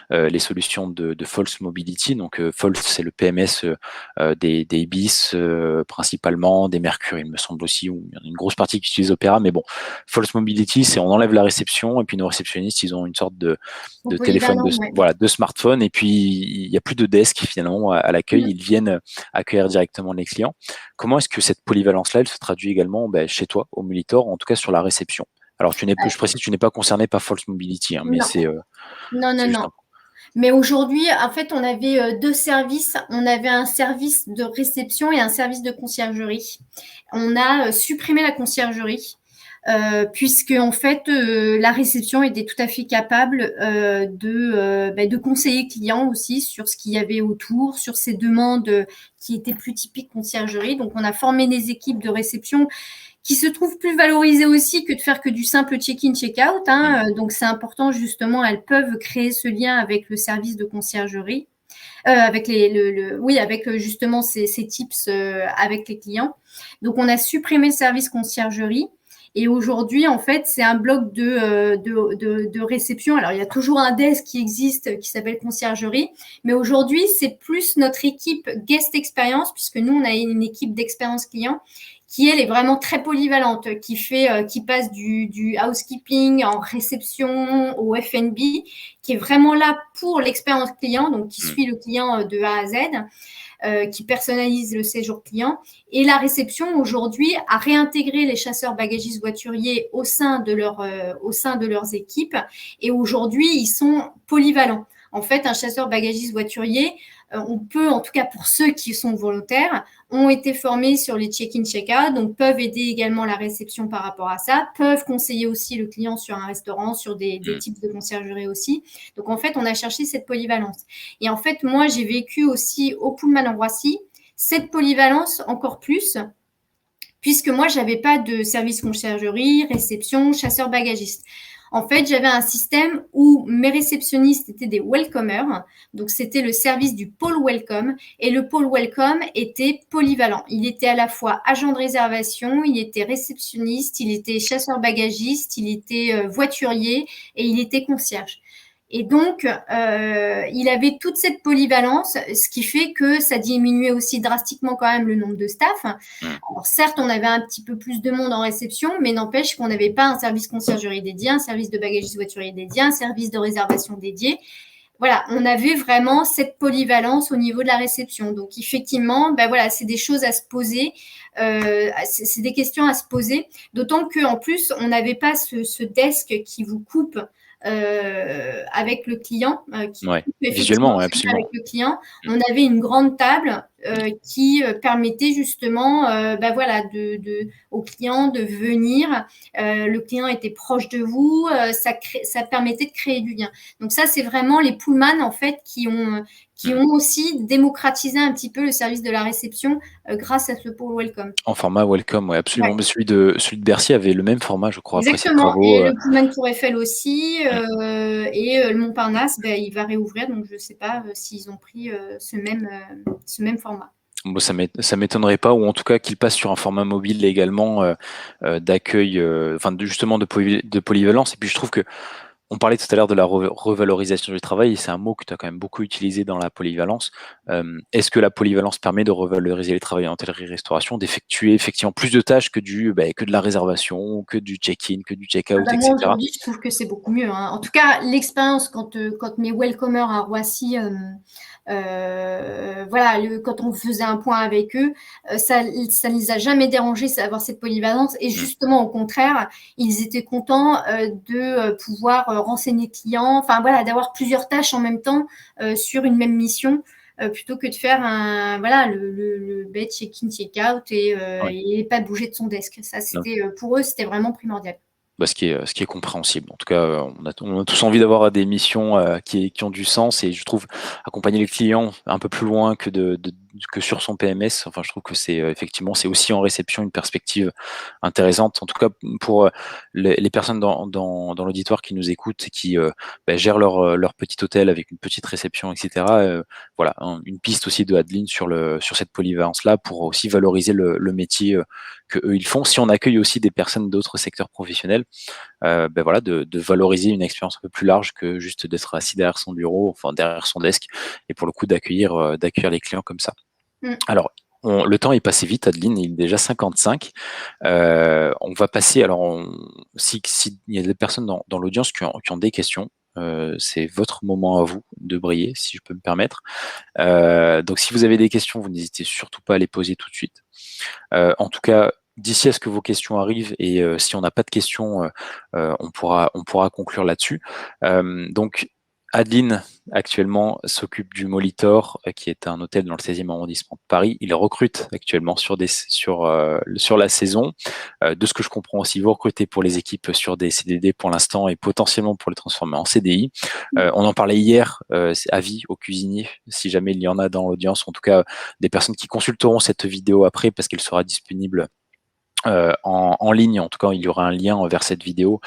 les solutions de False Mobility. Donc False, c'est le PMS des Ibis principalement, des Mercure, il me semble aussi, où il y en a une grosse partie qui utilise Opera. Mais bon, False Mobility, c'est on enlève la réception et puis nos réceptionnistes, ils ont une sorte de téléphone, Polyvalent, ouais. de smartphone, et puis il n'y a plus de desk finalement à l'accueil, ils viennent accueillir directement les clients. Comment est-ce que cette polyvalence-là, elle se traduit également chez toi, au Molitor, en tout cas sur la réception? Alors, je précise, tu n'es pas concerné par False Mobility, hein, mais Non, non, non, c'est juste non. un point. Mais aujourd'hui, en fait, on avait deux services. On avait un service de réception et un service de conciergerie. On a supprimé la conciergerie puisque en fait, la réception était tout à fait capable de conseiller clients aussi sur ce qu'il y avait autour, sur ces demandes qui étaient plus typiques conciergerie. Donc, on a formé des équipes de réception qui se trouvent plus valorisées aussi que de faire que du simple check-in, check-out. Donc, c'est important, justement, elles peuvent créer ce lien avec le service de conciergerie, avec avec justement ces tips avec les clients. Donc, on a supprimé le service conciergerie. Et aujourd'hui, en fait, c'est un bloc de réception. Alors, il y a toujours un desk qui existe qui s'appelle conciergerie. Mais aujourd'hui, c'est plus notre équipe guest experience, puisque nous, on a une équipe d'expérience client qui, elle, est vraiment très polyvalente, qui passe du housekeeping en réception au F&B, qui est vraiment là pour l'expérience client, donc qui suit le client de A à Z, qui personnalise le séjour client. Et la réception, aujourd'hui, a réintégré les chasseurs bagagistes voituriers au sein de leurs équipes. Et aujourd'hui, ils sont polyvalents. En fait, un chasseur bagagiste voiturier, on peut, en tout cas pour ceux qui sont volontaires, ont été formés sur les check-in, check-out, donc peuvent aider également la réception par rapport à ça, peuvent conseiller aussi le client sur un restaurant, sur des types de conciergerie aussi. Donc, en fait, on a cherché cette polyvalence. Et en fait, moi, j'ai vécu aussi au Pullman en Roissy cette polyvalence encore plus, puisque moi, je n'avais pas de service conciergerie, réception, chasseur bagagiste. En fait, j'avais un système où mes réceptionnistes étaient des welcomers. Donc, c'était le service du pôle welcome. Et le pôle welcome était polyvalent. Il était à la fois agent de réservation, il était réceptionniste, il était chasseur bagagiste, il était voiturier et il était concierge. Et donc, il avait toute cette polyvalence, ce qui fait que ça diminuait aussi drastiquement quand même le nombre de staff. Alors certes, on avait un petit peu plus de monde en réception, mais n'empêche qu'on n'avait pas un service conciergerie dédié, un service de bagagistes voituriers dédié, un service de réservation dédié. Voilà, on avait vraiment cette polyvalence au niveau de la réception. Donc effectivement, voilà, c'est des choses à se poser, c'est des questions à se poser. D'autant qu'en plus, on n'avait pas ce desk qui vous coupe avec le client, qui Ouais, coupe visuellement, effectivement ouais, ce lien avec absolument. le client. On avait une grande table qui permettait justement au client de venir. Le client était proche de vous, ça permettait de créer du lien. Donc ça, c'est vraiment les Pullman en fait qui ont aussi démocratisé un petit peu le service de la réception grâce à ce pôle welcome. En format welcome, ouais, absolument. Ouais. Mais celui de Bercy avait le même format, je crois, après ses Exactement. travaux. Et le Pullman Tour Eiffel aussi. Et le Montparnasse, il va réouvrir. Donc, je ne sais pas s'ils ont pris ce même format. Bon, ça m'étonnerait pas, ou en tout cas qu'il passe sur un format mobile également d'accueil, justement de polyvalence. Et puis je trouve que On parlait tout à l'heure de la revalorisation du travail, c'est un mot que tu as quand même beaucoup utilisé dans la polyvalence. Est-ce que la polyvalence permet de revaloriser les travailleurs en hôtellerie-restauration, d'effectuer effectivement plus de tâches que que de la réservation, que du check-in, que du Ah check-out, bah moi, etc. aujourd'hui, je trouve que c'est beaucoup mieux, hein. En tout cas, l'expérience quand mes welcomers à Roissy, voilà, quand on faisait un point avec eux, ça ne les a jamais dérangés d'avoir cette polyvalence. Et Mmh. justement, au contraire, ils étaient contents de pouvoir renseigner le client, enfin voilà, d'avoir plusieurs tâches en même temps sur une même mission. Plutôt que de faire voilà, le bête check-in, check-out Ouais. et pas bouger de son desk. Ça, Non. c'était pour eux, c'était vraiment primordial. Bah, ce qui est compréhensible. En tout cas, on a tous envie d'avoir des missions qui ont du sens et je trouve accompagner les clients un peu plus loin que sur son PMS. Enfin, je trouve que c'est effectivement c'est aussi en réception une perspective intéressante. En tout cas, pour les personnes dans l'auditoire qui nous écoutent et qui gèrent leur petit hôtel avec une petite réception, etc. Voilà, une piste aussi de Adeline sur cette polyvalence là pour aussi valoriser le métier que eux ils font. Si on accueille aussi des personnes d'autres secteurs professionnels, voilà, de valoriser une expérience un peu plus large que juste d'être assis derrière son bureau, enfin derrière son desk, et pour le coup d'accueillir les clients comme ça. Mm. Alors, le temps est passé vite, Adeline, il est déjà 55. On va passer, alors, si il y a des personnes dans l'audience qui ont des questions, c'est votre moment à vous de briller, si je peux me permettre. Donc, si vous avez des questions, vous n'hésitez surtout pas à les poser tout de suite. En tout cas, d'ici à ce que vos questions arrivent et si on n'a pas de questions, on pourra conclure là-dessus. Donc Adeline, actuellement, s'occupe du Molitor, qui est un hôtel dans le 16e arrondissement de Paris. Il recrute actuellement sur la saison. De ce que je comprends aussi, vous recrutez pour les équipes sur des CDD pour l'instant et potentiellement pour les transformer en CDI. On en parlait hier, avis aux cuisiniers, si jamais il y en a dans l'audience, en tout cas des personnes qui consulteront cette vidéo après parce qu'elle sera disponible en ligne. En tout cas, il y aura un lien vers cette vidéo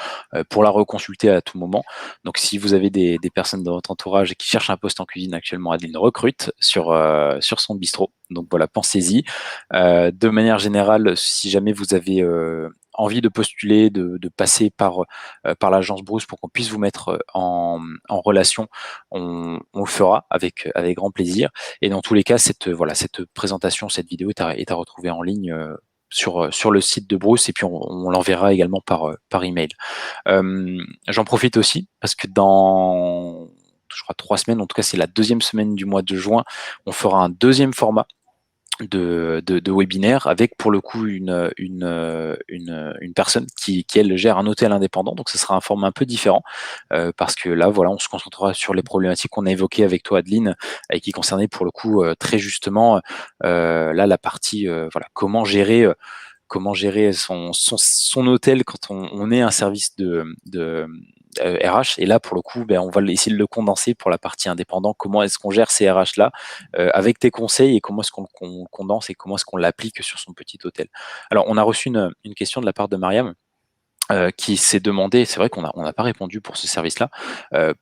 pour la reconsulter à tout moment. Donc, si vous avez des personnes dans votre entourage qui cherchent un poste en cuisine actuellement, Adeline recrute sur son bistrot. Donc voilà, pensez-y. De manière générale, si jamais vous avez envie de postuler, de passer par l'agence Bruce pour qu'on puisse vous mettre en relation, on le fera avec grand plaisir. Et dans tous les cas, cette présentation, cette vidéo est à retrouver en ligne sur le site de Bruce et puis on l'enverra également par email. J'en profite aussi parce que dans, je crois, 3 semaines, en tout cas c'est la deuxième semaine du mois de juin, on fera un deuxième format de webinaire avec pour le coup une personne qui elle gère un hôtel indépendant, donc ce sera un format un peu différent parce que là voilà on se concentrera sur les problématiques qu'on a évoquées avec toi Adeline et qui concernaient pour le coup très justement là la partie voilà comment gérer son hôtel quand on est un service de RH. Et là, pour le coup, on va essayer de le condenser pour la partie indépendant. Comment est-ce qu'on gère ces RH-là avec tes conseils et comment est-ce qu'on le condense et comment est-ce qu'on l'applique sur son petit hôtel. Alors, on a reçu une question de la part de Mariam. Qui s'est demandé, c'est vrai qu'on n'a pas répondu pour ce service-là.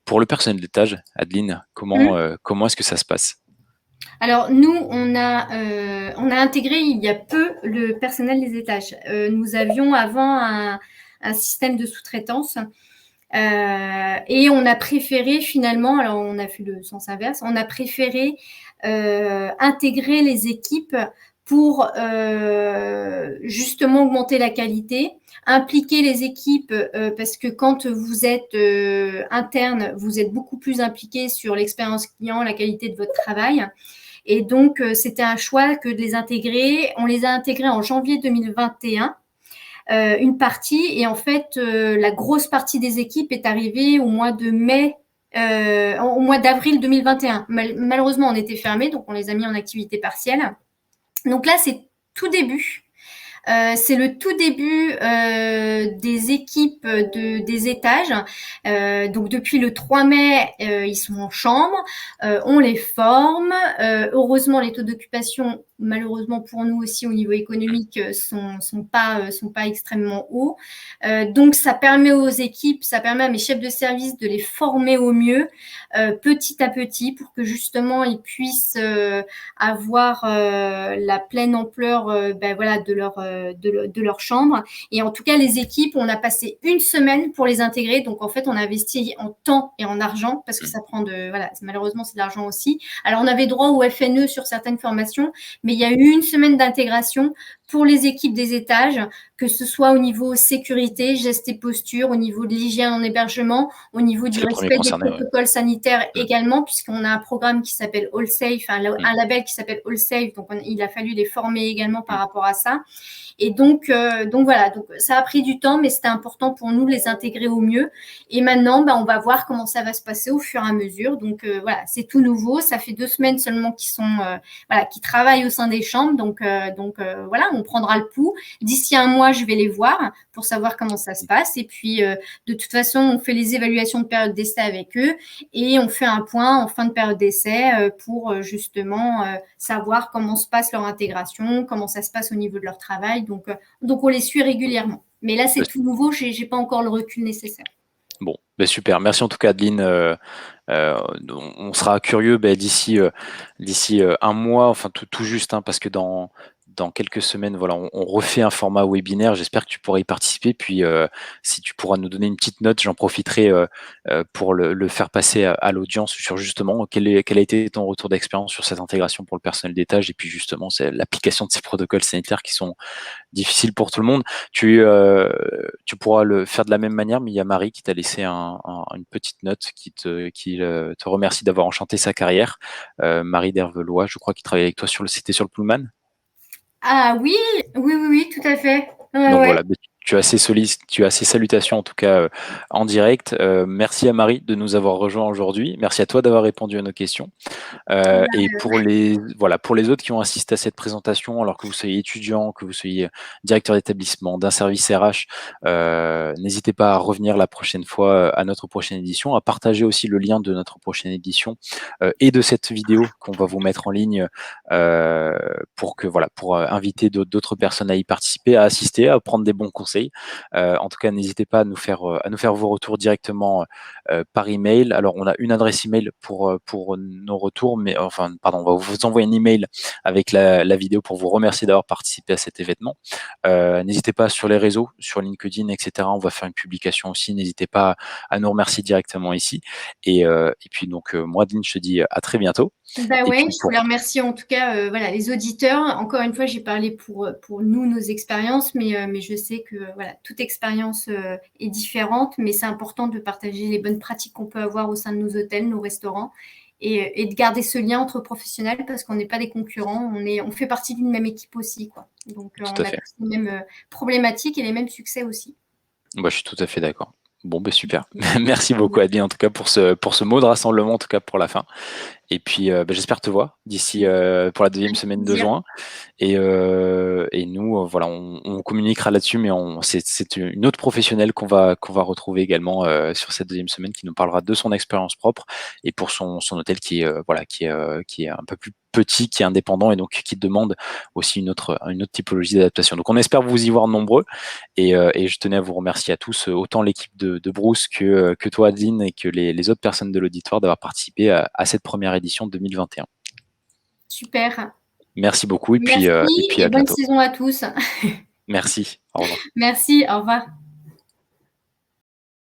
Pour le personnel d'étage, Adeline, comment est-ce que ça se passe? Alors, nous, on a intégré il y a peu le personnel des étages. Nous avions avant un système de sous-traitance et on a préféré finalement, alors on a fait le sens inverse, on a préféré intégrer les équipes pour justement augmenter la qualité, impliquer les équipes parce que quand vous êtes interne, vous êtes beaucoup plus impliqué sur l'expérience client, la qualité de votre travail. Et donc, c'était un choix que de les intégrer. On les a intégrés en janvier 2021, une partie. Et en fait, la grosse partie des équipes est arrivée au mois de mai, au mois d'avril 2021. Malheureusement, on était fermé, donc on les a mis en activité partielle. Donc là, c'est tout début. C'est le tout début des équipes des étages. Donc depuis le 3 mai, ils sont en chambre, on les forme. Heureusement, les taux d'occupation, malheureusement pour nous aussi au niveau économique, sont pas extrêmement hauts. Donc ça permet aux équipes, ça permet à mes chefs de service de les former au mieux, petit à petit, pour que justement ils puissent avoir la pleine ampleur, voilà, de de leur chambre. Et en tout cas, les équipes, on a passé une semaine pour les intégrer. Donc, en fait, on a investi en temps et en argent parce que ça prend malheureusement, c'est de l'argent aussi. Alors, on avait droit au FNE sur certaines formations, mais il y a eu une semaine d'intégration pour les équipes des étages, que ce soit au niveau sécurité, gestes et posture, au niveau de l'hygiène en hébergement, au niveau du respect des protocoles sanitaires également, puisqu'on a un programme qui s'appelle All Safe, un label qui s'appelle All Safe, donc il a fallu les former également par rapport à ça. Et donc voilà, donc ça a pris du temps, mais c'était important pour nous de les intégrer au mieux. Et maintenant, on va voir comment ça va se passer au fur et à mesure. Donc voilà, c'est tout nouveau. Ça fait 2 semaines seulement qu'ils travaillent au sein des chambres. Donc voilà, on prendra le pouls. D'ici un mois, je vais les voir pour savoir comment ça se passe. Et puis de toute façon, on fait les évaluations de période d'essai avec eux et on fait un point en fin de période d'essai pour justement savoir comment se passe leur intégration, comment ça se passe au niveau de leur travail. Donc on les suit régulièrement. Mais là, c'est tout nouveau, je n'ai pas encore le recul nécessaire. Bon, super. Merci en tout cas, Adeline. On sera curieux d'ici un mois, enfin tout juste, parce que dans quelques semaines, voilà, on refait un format webinaire. J'espère que tu pourras y participer. Puis, si tu pourras nous donner une petite note, j'en profiterai pour le faire passer à l'audience sur justement quel a été ton retour d'expérience sur cette intégration pour le personnel d'étage et puis justement c'est l'application de ces protocoles sanitaires qui sont difficiles pour tout le monde. Tu pourras le faire de la même manière, mais il y a Marie qui t'a laissé une petite note qui te remercie d'avoir enchanté sa carrière. Marie d'Hervelois, je crois qu'il travaille avec toi c'était sur le Pullman. Ah oui, tout à fait. Donc voilà, tu as ces salutations en tout cas en direct. Merci à Marie de nous avoir rejoints aujourd'hui. Merci à toi d'avoir répondu à nos questions. Et pour les autres qui ont assisté à cette présentation, alors que vous soyez étudiant, que vous soyez directeur d'établissement, d'un service RH, n'hésitez pas à revenir la prochaine fois à notre prochaine édition, à partager aussi le lien de notre prochaine édition et de cette vidéo qu'on va vous mettre en ligne pour inviter d'autres personnes à y participer, à assister, à prendre des bons conseils. En tout cas, n'hésitez pas à nous faire vos retours directement par email. Alors, on a une adresse email pour nos retours, mais on va vous envoyer un email avec la vidéo pour vous remercier d'avoir participé à cet événement. N'hésitez pas sur les réseaux, sur LinkedIn, etc. On va faire une publication aussi. N'hésitez pas à nous remercier directement ici. Et puis donc, moi, Adeline, je te dis à très bientôt. Je voulais remercier en tout cas les auditeurs. Encore une fois, j'ai parlé pour nous, nos expériences, mais je sais que toute expérience est différente, mais c'est important de partager les bonnes pratiques qu'on peut avoir au sein de nos hôtels, nos restaurants, et de garder ce lien entre professionnels parce qu'on n'est pas des concurrents, on fait partie d'une même équipe aussi, quoi. Donc on a tous les mêmes problématiques et les mêmes succès aussi. Je suis tout à fait d'accord. Bon, super. Merci beaucoup, Adeline, en tout cas, pour ce mot de rassemblement, en tout cas, pour la fin. Et puis, j'espère te voir d'ici pour la deuxième semaine de juin. Et nous, on communiquera là-dessus, mais c'est une autre professionnelle qu'on va retrouver également sur cette deuxième semaine, qui nous parlera de son expérience propre et pour son hôtel qui est un peu plus petit, qui est indépendant et donc qui demande aussi une autre typologie d'adaptation. Donc on espère vous y voir nombreux et je tenais à vous remercier à tous, autant l'équipe de Bruce que toi, Adeline, et que les autres personnes de l'auditoire d'avoir participé à cette première édition 2021. Super. Merci beaucoup et puis et à bonne bientôt. saison à tous. Merci. Au revoir. Merci. Au revoir.